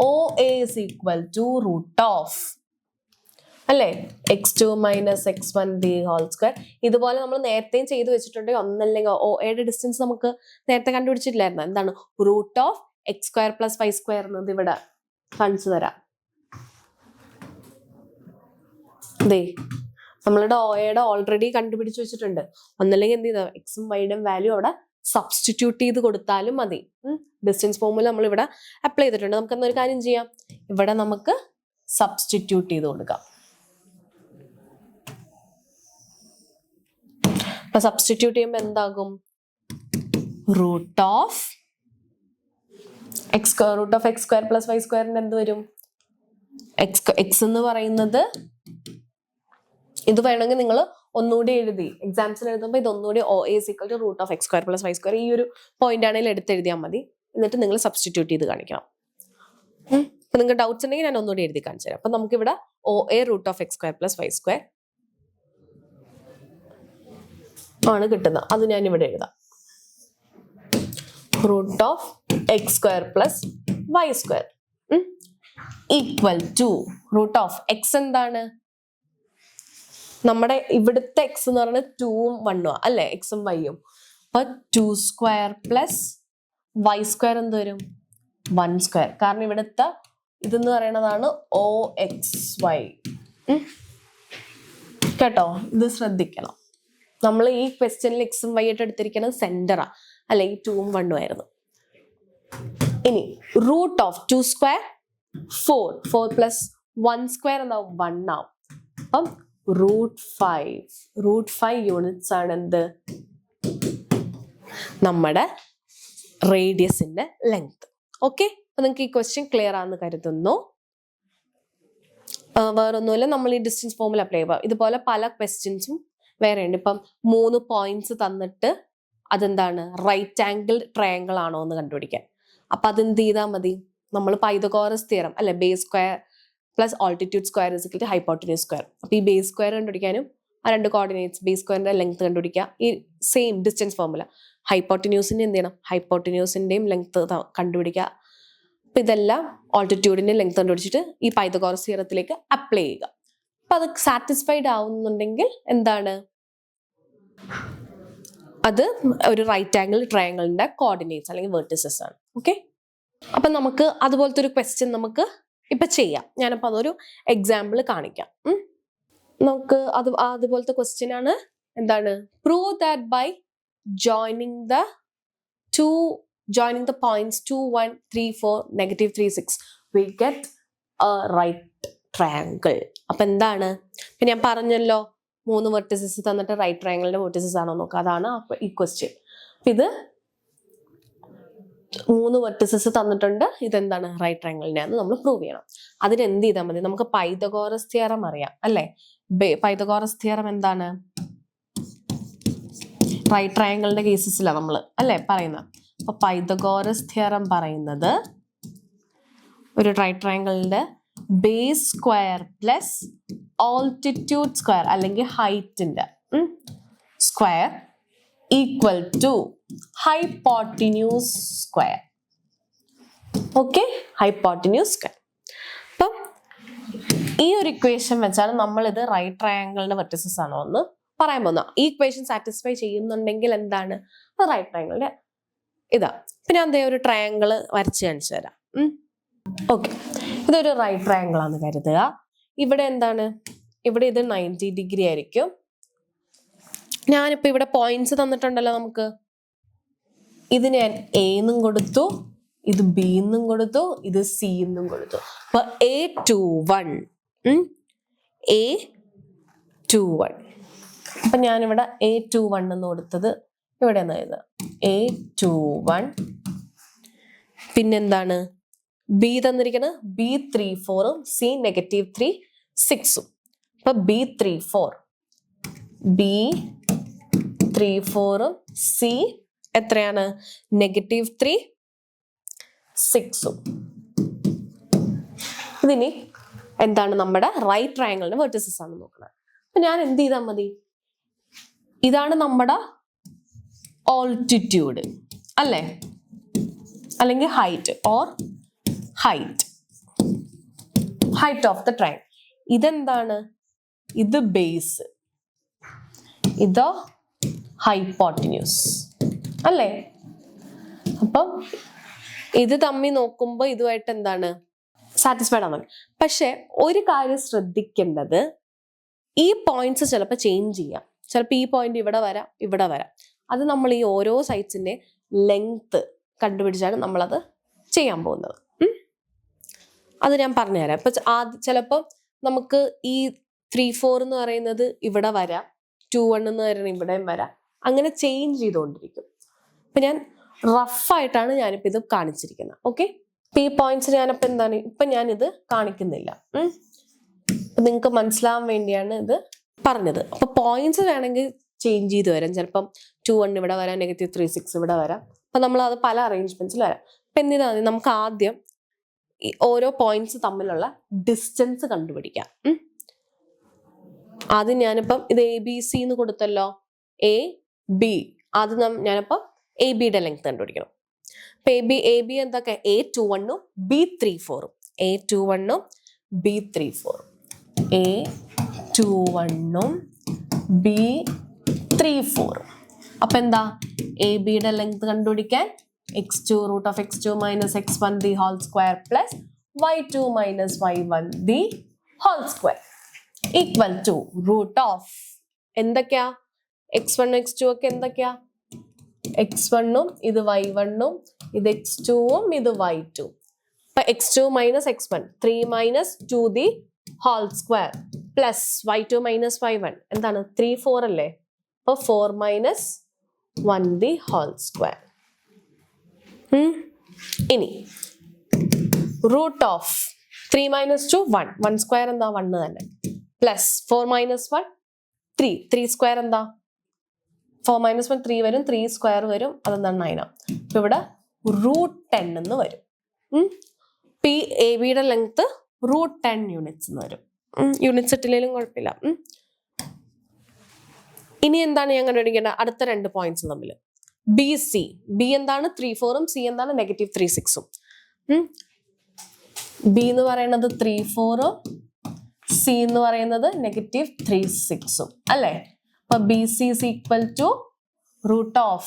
OA is equal to root of അല്ലെ x2 minus x1 the whole square. ഇതുപോലെ നമ്മൾ നേരത്തെയും ചെയ്തു വെച്ചിട്ടുണ്ടെങ്കിൽ ഒന്നല്ലെങ്കിൽ OAയുടെ ഡിസ്റ്റൻസ് നമുക്ക് നേരത്തെ കണ്ടുപിടിച്ചിട്ടില്ലായിരുന്നു. എന്താണ് റൂട്ട് ഓഫ് x² + y² എന്നത് ഇവിടെ കാണിച്ചു തരാം. ദേ നമ്മളുടെ OAയുടെ ഓൾറെഡി കണ്ടുപിടിച്ച് വെച്ചിട്ടുണ്ട്. ഒന്നല്ലെങ്കിൽ എന്ത് ചെയ്താൽ എക്സും വൈയുടെയും വാല്യൂ അവിടെ സബ്സ്റ്റിറ്റ്യൂട്ട് ചെയ്ത് കൊടുത്താലും മതി. ഡിസ്റ്റൻസ് ഫോർമുല നമ്മൾ ഇവിടെ അപ്ലൈ ചെയ്തിട്ടുണ്ട്. നമുക്ക് എന്നൊരു കാര്യം ചെയ്യാം, ഇവിടെ നമുക്ക് സബ്സ്റ്റിറ്റ്യൂട്ട് ചെയ്ത് കൊടുക്കാം. അപ്പൊ സബ്സ്റ്റിറ്റ്യൂട്ട് ചെയ്യുമ്പോൾ എന്താകും? റൂട്ട് ഓഫ് x² + y² എന്ത് വരും? എക്സ് എന്ന് പറയുന്നത് ഇത് വേണമെങ്കിൽ നിങ്ങൾ ഒന്നുകൂടി എഴുതി എക്സാംസിന് എഴുതുമ്പോൾ ഇത് ഒന്നുകൂടി OA is equal to root of x² + y² ഈ ഒരു പോയിന്റ് ആണെങ്കിൽ എടുത്തെഴുതിയാൽ മതി. എന്നിട്ട് നിങ്ങൾ സബ്സ്റ്റിറ്റ്യൂട്ട് ചെയ്ത് കാണിക്കണം. അപ്പൊ നിങ്ങൾക്ക് ഡൗട്ട്സ് ഉണ്ടെങ്കിൽ ഞാൻ ഒന്നുകൂടി എഴുതി കാണിച്ചു തരാം. അപ്പൊ നമുക്കിവിടെ OA root of x² + y² ആണ് കിട്ടുന്നത്. അത് ഞാൻ ഇവിടെ എഴുതാം. Root of x² + y² equal to root of X എന്താണ്? നമ്മുടെ ഇവിടുത്തെ എക്സ് എന്ന് പറയുന്നത് 2ഉം 1ഉം അല്ലെ. എക്സും വൈയും. അപ്പൊ 2² + y² എന്ത് വരും? 1². കാരണം ഇവിടുത്തെ ഇതെന്ന് പറയുന്നതാണ് OXY. കേട്ടോ, ഇത് ശ്രദ്ധിക്കണം. നമ്മൾ ഈ ക്വസ്റ്റ്യനിൽ എക്സും വൈ ആയിട്ട് എടുത്തിരിക്കുന്നത് സെന്ററാ അല്ലെ. ഈ 2ഉം 1ഉം ആയിരുന്നു. ഇനി റൂട്ട് ഓഫ് 2² 4 + 1² എന്താവും? 1 ആവും. അപ്പം √5 യൂണിറ്റ്സ് ആണ് എന്ത്? നമ്മുടെ റേഡിയസിന്റെ ലെങ്ത്. ഓക്കെ, അപ്പൊ നിങ്ങൾക്ക് ഈ ക്വസ്റ്റ്യൻ ക്ലിയർ ആണെന്ന് കരുതുന്നു. വേറൊന്നുമില്ല, നമ്മൾ ഈ ഡിസ്റ്റൻസ് ഫോർമുല അപ്ലൈ ചെയ്യുക. ഇതുപോലെ പല ക്വസ്റ്റ്യൻസും വേറെ ഉണ്ട്. ഇപ്പം 3 പോയിന്റ്സ് തന്നിട്ട് അതെന്താണ് റൈറ്റ് ആംഗിൾ ട്രയാങ്കിൾ ആണോ എന്ന് കണ്ടുപിടിക്കാൻ. അപ്പൊ അതെന്ത് ചെയ്താൽ മതി? നമ്മൾ പൈതഗോറസ് തിയറം അല്ലെ. Base square plus altitude square is equal to hypotenuse square. അപ്പൊ ഈ ബേസ് സ്ക്വയർ കണ്ടുപിടിക്കാനും ആ രണ്ട് കോർഡിനേറ്റ്സ് ബേസ് സ്ക്വയറിന്റെ ലെങ്ത് കണ്ടുപിടിക്കുക. ഈ സെയിം ഡിസ്റ്റൻസ് ഫോർമുല ഹൈപ്പോട്ടന്യൂസിന്റെ എന്ത് ചെയ്യണം? ഹൈപ്പോട്ടന്യൂസിന്റെയും ലെങ്ത് കണ്ടുപിടിക്കുക. അപ്പൊ ഇതെല്ലാം ഓൾട്ടിറ്റ്യൂഡിന്റെ ലെങ്ത് കണ്ടുപിടിച്ചിട്ട് ഈ പൈതഗോറസ് തിയറത്തിലേക്ക് അപ്ലൈ ചെയ്യുക. അപ്പൊ അത് സാറ്റിസ്ഫൈഡ് ആവുന്നുണ്ടെങ്കിൽ എന്താണ് അത്? ഒരു റൈറ്റ് ആംഗിൾ ട്രയാങ്കിളിന്റെ കോർഡിനേറ്റ്സ് അല്ലെങ്കിൽ വെർട്ടിസസ് ആണ്. ഓക്കെ, അപ്പൊ നമുക്ക് അതുപോലത്തെ ഒരു ക്വസ്റ്റ്യൻ നമുക്ക് ഇപ്പൊ ചെയ്യാം. ഞാനപ്പോ അതൊരു എക്സാമ്പിൾ കാണിക്കാം. നമുക്ക് അതുപോലത്തെ ക്വസ്റ്റ്യൻ ആണ്. എന്താണ്? Prove that by joining the points 2, 1, 3, 4, -3, 6 we get a right triangle. അപ്പൊ എന്താണ്? പിന്നെ ഞാൻ പറഞ്ഞല്ലോ 3 വെർട്ടിസസ് തന്നിട്ട് റൈറ്റ് ട്രയാങ്കിളിന്റെ വെർട്ടിസസ് ആണോ നോക്കുക. അതാണ് ഈ ക്വസ്റ്റ്യൻ. ഇത് 3 വെർട്ടിസസ് തന്നിട്ടുണ്ട്. ഇതെന്താണ്? റൈറ്റ് ട്രയാങ്കിളിന്റെ ആണെന്ന് നമ്മൾ പ്രൂവ് ചെയ്യണം. അതിന് എന്ത് ചെയ്താൽ മതി? നമുക്ക് പൈതഗോറസ് തിയറം അറിയാം അല്ലെ? പൈതഗോറസ് തിയറം എന്താണ്? റൈറ്റ് ട്രയാങ്കിളിന്റെ കേസസിലാണ് നമ്മൾ അല്ലെ പറയുന്നത്. അപ്പൊ പൈതഗോറസ് തിയറം പറയുന്നത് ഒരു റൈറ്റ് ട്രയാങ്കിളിന്റെ base square plus altitude square അല്ലെങ്കിൽ ഹൈറ്റിന്റെ square equal to hypotenuse square. Okay, hypotenuse square. അപ്പം ഈ ഒരു ഇക്വേഷൻ വെച്ചാണ് നമ്മൾ ഇത് റൈറ്റ് ട്രയാങ്കിളിന്റെ വെർട്ടിസസ് ആണോ എന്ന് പറയാൻ പോകുന്നത്. ഈ ഇക്വേഷൻ സാറ്റിസ്ഫൈ ചെയ്യുന്നുണ്ടെങ്കിൽ എന്താണ്? റൈറ്റ് ട്രയാങ്കിളിന്റെ ഇതാ. ഇപ്പൊ ഞാൻ എന്താ ഒരു ട്രയാങ്കിൾ വരച്ച് കാണിച്ചു തരാം. ഓക്കെ, ഇതൊരു റൈറ്റ് ട്രയാങ്കിൾ ആണെന്ന് കരുതുക. ഇവിടെ എന്താണ്? ഇവിടെ ഇത് 90 ഡിഗ്രി ആയിരിക്കും. ഞാനിപ്പോ ഇവിടെ പോയിന്റ്സ് തന്നിട്ടുണ്ടല്ലോ നമുക്ക്. ഇത് ഞാൻ എ എന്നും കൊടുത്തു, ഇത് ബി എന്നും കൊടുത്തു, ഇത് സി എന്നും കൊടുത്തു. അപ്പൊ A21 A21. അപ്പൊ ഞാനിവിടെ A21 എന്ന് കൊടുത്തത് ഇവിടെ എഴുതുക A21. പിന്നെന്താണ്? ബി തന്നിരിക്കുന്നത് B34 സി -3 6. അപ്പൊ B34 സി എത്രയാണ്? -3 6. ഇതിനി എന്താണ്? നമ്മുടെ റൈറ്റ് ട്രയാങ്കിളിന്റെ വെർട്ടിസസ് ആണ് നോക്കുന്നത്. അപ്പൊ ഞാൻ എന്ത് ചെയ്താൽ മതി? ഇതാണ് നമ്മുടെ ഓൾട്ടിറ്റ്യൂഡ് അല്ലേ, അല്ലെങ്കിൽ height or height of the triangle. ഇതെന്താണ്? ഇത് ബേസ്, ഇത് ഹൈപ്പോട്ടിന്യൂസ് അല്ലേ? അപ്പം ഇത് തമ്മിൽ നോക്കുമ്പോൾ ഇതുമായിട്ട് എന്താണ്? സാറ്റിസ്ഫൈഡ് ആണ്. പക്ഷെ ഒരു കാര്യം ശ്രദ്ധിക്കേണ്ടത്, ഈ പോയിന്റ്സ് ചിലപ്പോൾ ചേഞ്ച് ചെയ്യാം. ചിലപ്പോൾ ഈ പോയിന്റ് ഇവിടെ വരാം, ഇവിടെ വരാം. അത് നമ്മൾ ഈ ഓരോ സൈഡ്സിന്റെ ലെങ്ത് കണ്ടുപിടിച്ചാണ് നമ്മളത് ചെയ്യാൻ പോകുന്നത്. അത് ഞാൻ പറഞ്ഞുതരാം. ഇപ്പൊ ചിലപ്പോൾ നമുക്ക് ഈ 3-4 എന്ന് പറയുന്നത് ഇവിടെ വരാം, 2-1 എന്ന് പറയുന്നത് ഇവിടെയും വരാം. അങ്ങനെ ചേഞ്ച് ചെയ്തുകൊണ്ടിരിക്കും. അപ്പൊ ഞാൻ റഫായിട്ടാണ് ഞാനിപ്പോ ഇത് കാണിച്ചിരിക്കുന്നത്. ഓക്കെ, ഈ പോയിന്റ്സ് ഞാനിപ്പോ എന്താണ്, ഇപ്പൊ ഞാനിത് കാണിക്കുന്നില്ല. നിങ്ങൾക്ക് മനസ്സിലാവാൻ വേണ്ടിയാണ് ഇത് പറഞ്ഞത്. അപ്പൊ പോയിന്റ്സ് വേണമെങ്കിൽ ചേഞ്ച് ചെയ്ത് വരാം. ചിലപ്പം 2-1 ഇവിടെ വരാം, -3 6 ഇവിടെ വരാം. അപ്പൊ നമ്മൾ അത് പല അറേഞ്ച്മെന്റ്സിൽ വരാം. അപ്പൊ എന്തിനാണ് നമുക്ക് ആദ്യം ഓരോ പോയിന്റ്സ് തമ്മിലുള്ള ഡിസ്റ്റൻസ് കണ്ടുപിടിക്കാം. ആദ്യം ഞാനിപ്പം ഇത് ABC എന്ന് കൊടുത്തല്ലോ, AB. ആദ്യം ഞാനിപ്പം ABയുടെ ലെങ്ത് കണ്ടുപിടിക്കണം. അപ്പൊ AB എന്തൊക്കെ? A21 B34 A21 B34 A21 B34. അപ്പൊ എന്താ? ABയുടെ ലെങ്ത് കണ്ടുപിടിക്കാൻ x2 √(x2 - x1) the whole square plus y2 - y1 the whole square equal to root of എന്തൊക്കെയാ? x1 x2 ഒക്കെ എന്തൊക്കെയാ? x1 ഇത് y1 ഇത് x2 ഇത് y2. അപ്പൊ x2 - x1 3 - 2 the whole square plus y2 - y1 എന്താണ്? 3 4 അല്ലേ? അപ്പൊ 4 - 1 the whole square. ഇനി റൂട്ട് ഓഫ് 3 - 2 1 സ്ക്വയർ എന്താ? 1 തന്നെ. പ്ലസ് 4 - 1 3 സ്ക്വയർ എന്താ? 4 - 1 3 വരും, 3 സ്ക്വയർ വരും, അതെന്താണ്? 9. അപ്പൊ ഇവിടെ √10 എന്ന് വരും. പി ABയുടെ ലെങ്ത് √10 യൂണിറ്റ്സ് എന്ന് വരും. യൂണിറ്റ്സ് ഇട്ടില്ലെങ്കിലും കുഴപ്പമില്ല. ഇനി എന്താണ് ഞാൻ കണ്ടുപിടിക്കേണ്ടത്? അടുത്ത 2 പോയിന്റ്സ് തമ്മിൽ BC. B എന്താണ്? 3-4 സി എന്താണ്? -3 6. B എന്ന് പറയുന്നത് 3-4 സി എന്ന് പറയുന്നത് -3 6 അല്ലേ? അപ്പൊ BC is equal to root of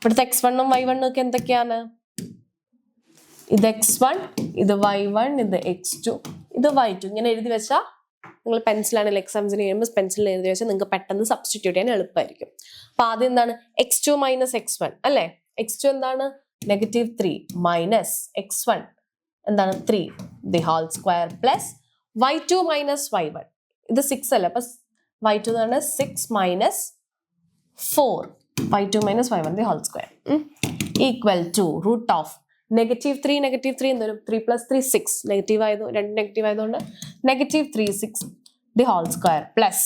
ഇവിടുത്തെ x1 y1 ഒക്കെ എന്തൊക്കെയാണ്? ഇത് x1 ഇത് y1 ഇത് x2 ഇത് y2. ഇങ്ങനെ എഴുതി വെച്ചാൽ നിങ്ങൾ പെൻസിലാണെങ്കിൽ എക്സാംസിന് കഴിയുമ്പോൾ പെൻസിലിൽ എഴുതി വെച്ചാൽ നിങ്ങൾക്ക് പെട്ടെന്ന് സബ്സ്റ്റിറ്റ്യൂട്ട് ചെയ്യാൻ എളുപ്പമായിരിക്കും. അപ്പൊ ആദ്യം എന്താണ്? x2 - x1 അല്ലേ? x2 എന്താണ്? -3 മൈനസ് x1 എന്താണ്? 3 the whole square plus y2 - y1 ഇത് 6 അല്ലേ? അപ്പൊ y2 എന്ന് പറഞ്ഞാൽ 6 - 4 y2 minus y1 the whole square equal to root of -3 എന്തോരും 3 plus 3 6 നെഗറ്റീവ് ആയതുകൊണ്ട് 2 നെഗറ്റീവ് ആയതുകൊണ്ട് -3 6 the whole square plus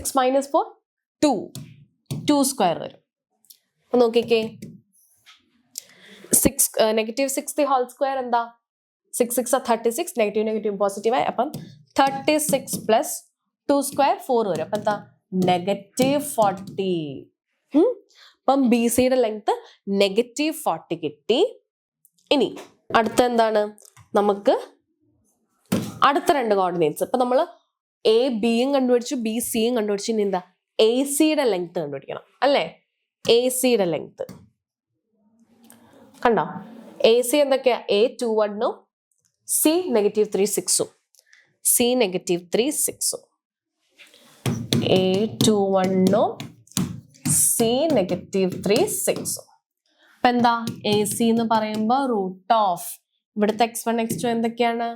6 minus 4 2 square വരും. അപ്പൊ നോക്കിക്കേ -6 the whole square എന്താ 6 6 36 നെഗറ്റീവ് പോസിറ്റീവ് ആയി അപ്പം 36 plus 2 സ്ക്വയർ 4 വരും. അപ്പൊ എന്താ -40. അപ്പം ബി സിയുടെ ലെങ്ത് -40 കിട്ടി. ഇനി അടുത്ത എന്താണ് നമുക്ക് അടുത്ത രണ്ട് കോർഡിനേറ്റ്സ്. ഇപ്പൊ നമ്മൾ എ ബിയും കണ്ടുപിടിച്ചു ബി സിയും കണ്ടുപിടിച്ചു. ഇനി എന്താ എ സിയുടെ ലെങ്ത് കണ്ടുപിടിക്കണം അല്ലേ? എ സിയുടെ ലെങ്ത് കണ്ടോ? എ സി എന്തൊക്കെയാ? A21 C -3 6 C -3 6 A21 C -3 6. അപ്പൊ എന്താ എ സി എന്ന് പറയുമ്പോ റൂട്ട് ഓഫ് ഇവിടുത്തെ x1 x2 എന്തൊക്കെയാണ്?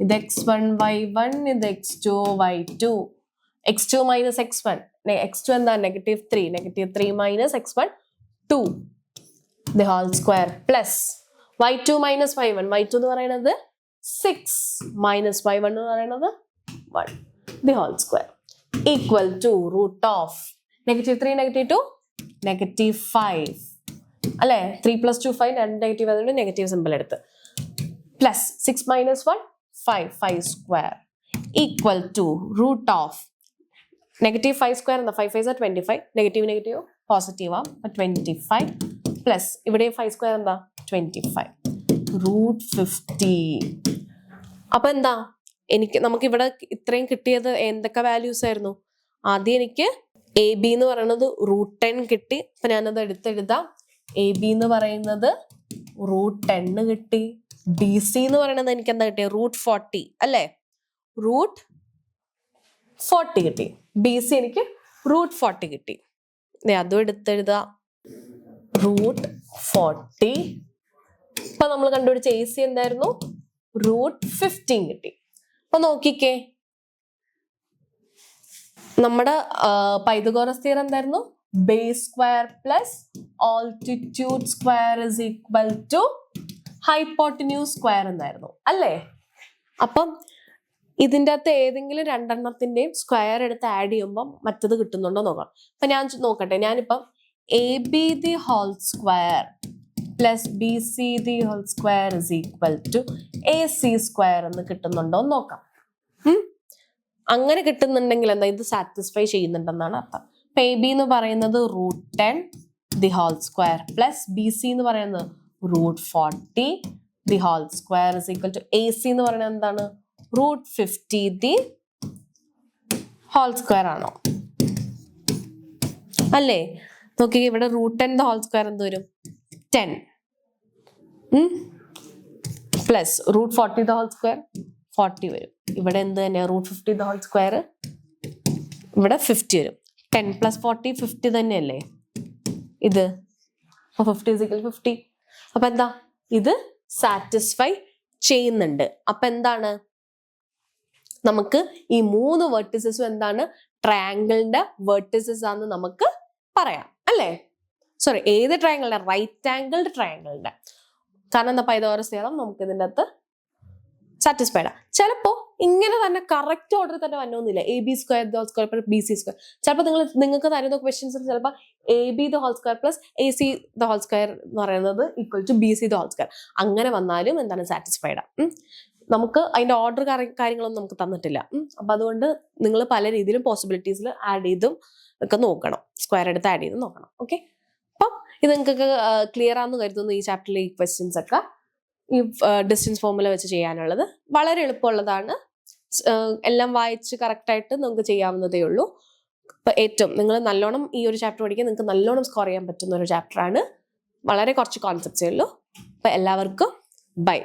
ഇത് x1 y1 ഇത് x2 y2 x2 minus x1 x2 എന്താ -3 minus x1 2 the whole square plus y2 minus y1 y2 എന്ന് പറയുന്നത് 6 മൈനസ് y1 എന്ന് പറയുന്നത് 1 the whole square equal to root of -3 -2 -5 അല്ലേ? 3 plus 2 5 രണ്ട് നെഗറ്റീവ് ആയതുകൊണ്ട് നെഗറ്റീവ് സിമ്പിൾ എടുത്ത് plus 6 minus 1 5 square equal to root of -5 square എന്താ 5 5 25 negative positive ആ 25 പ്ലസ് ഇവിടെ 5 സ്ക്വയർ എന്താ 25 റൂട്ട് 50. അപ്പൊ എന്താ നമുക്ക് ഇവിടെ ഇത്രയും കിട്ടിയത് എന്തൊക്കെ വാല്യൂസ് ആയിരുന്നു? ആദ്യം എനിക്ക് എ ബി എന്ന് പറയുന്നത് √10 കിട്ടി. അപ്പൊ ഞാനത് എടുത്തെഴുതാം. എ ബി എന്ന് പറയുന്നത് √10 കിട്ടി. ബി സി എന്ന് പറയുന്നത് എനിക്ക് എന്താ കിട്ടിയത്? √40 അല്ലേ? √40 കിട്ടി. ബി സി എനിക്ക് √40 കിട്ടി. അതും എടുത്തെഴുതാം √40. ഇപ്പൊ നമ്മൾ കണ്ടുപിടിച്ച എ സി എന്തായിരുന്നു? √15 കിട്ടി. അപ്പൊ നോക്കിക്കേ നമ്മുടെ പൈതഗോറസ് തിയറം എന്തായിരുന്നു? Base square plus altitude square is equal to hypotenuse square എന്നായിരുന്നു അല്ലേ? അപ്പം ഇതിൻ്റെ അകത്ത് ഏതെങ്കിലും രണ്ടെണ്ണത്തിന്റെയും സ്ക്വയർ എടുത്ത് ആഡ് ചെയ്യുമ്പോൾ മറ്റത് കിട്ടുന്നുണ്ടോ നോക്കണം. അപ്പൊ ഞാൻ നോക്കട്ടെ. ഞാനിപ്പം A B the whole square plus B C the whole square is equal to A C square എന്ന് കിട്ടുന്നുണ്ടോ എന്ന് നോക്കാം. അങ്ങനെ കിട്ടുന്നുണ്ടെങ്കിൽ എന്താ ഇത് സാറ്റിസ്ഫൈ ചെയ്യുന്നുണ്ടെന്നാണ് അർത്ഥം. അപ്പൊ എ ബി എന്ന് പറയുന്നത് √10 the whole square plus B C എന്ന് പറയുന്നത് √40 the whole square is equal to A C എന്ന് പറയുന്നത് എന്താണ്? √50 ദി ഹോൾ സ്ക്വയർ ആണോ അല്ലേ? നോക്കി ഇവിടെ √10 ദി ഹോൾ സ്ക്വയർ എന്ത് വരും? 10 പ്ലസ് √40 ദി ഹോൾ സ്ക്വയർ 40 വരും. ഇവിടെ എന്ത് തന്നെയാ? √50 ദി ഹോൾ സ്ക്വയർ ഇവിടെ 50 വരും. 10 plus 40 50 തന്നെയല്ലേ ഇത്? 50 is equal to 50. അപ്പൊ എന്താ ഇത് സാറ്റിസ്ഫൈ ചെയ്യുന്നുണ്ട്. അപ്പൊ എന്താണ് നമുക്ക് ഈ 3 വെർട്ടിസസും എന്താണ്? ട്രയാങ്കിളിന്റെ വെർട്ടിസസ് ആണെന്ന് നമുക്ക് പറയാം അല്ലേ? സോറി, ഏത് ട്രയാങ്കിളിന്റെ? റൈറ്റ് ആംഗിൾഡ് ട്രയാങ്കിളിന്റെ. കാരണം എന്താ? പൈതഗോറസ് തിയറം നമുക്ക് ഇതിൻ്റെ അകത്ത് സാറ്റിസ്ഫൈഡ് ആണ്. ചിലപ്പോ ഇങ്ങനെ തന്നെ കറക്റ്റ് ഓർഡർ തന്നെ വന്നൊന്നുമില്ല. A B square the whole square plus B C square. ചിലപ്പോൾ നിങ്ങൾക്ക് തരുന്ന ക്വസ്റ്റ്യൻസ് ചിലപ്പോൾ A B the whole square plus A C the whole square എന്ന് പറയുന്നത് equal to B C the whole square. അങ്ങനെ വന്നാലും എന്താണ്? സാറ്റിസ്ഫൈഡ് ആണ്. നമുക്ക് അതിന്റെ ഓർഡർ കാര്യങ്ങളൊന്നും നമുക്ക് തന്നിട്ടില്ല. അപ്പൊ അതുകൊണ്ട് നിങ്ങൾ പല രീതിയിലും പോസിബിലിറ്റീസിൽ ആഡ് ചെയ്തും ഒക്കെ നോക്കണം. സ്ക്വയർ എടുത്ത് ആഡ് ചെയ്ത് നോക്കണം. ഓക്കെ, അപ്പം ഇത് നിങ്ങൾക്ക് ക്ലിയർ ആണെന്ന് കരുതുന്നു. ഈ ചാപ്റ്ററിലെ ഈ ക്വസ്റ്റ്യൻസ് ഒക്കെ ഈ ഡിസ്റ്റൻസ് ഫോർമുല വെച്ച് ചെയ്യാനുള്ളത് വളരെ എളുപ്പമുള്ളതാണ്. എല്ലാം വായിച്ച് കറക്റ്റായിട്ട് നമുക്ക് ചെയ്യാവുന്നതേ ഉള്ളൂ. ഇപ്പം ഏറ്റവും നിങ്ങൾ നല്ലോണം ഈ ഒരു ചാപ്റ്റർ പഠിക്കാൻ നിങ്ങൾക്ക് നല്ലോണം സ്കോർ ചെയ്യാൻ പറ്റുന്ന ഒരു ചാപ്റ്ററാണ്. വളരെ കുറച്ച് കോൺസെപ്റ്റ്സേ ഉള്ളൂ. അപ്പം എല്ലാവർക്കും ബൈ.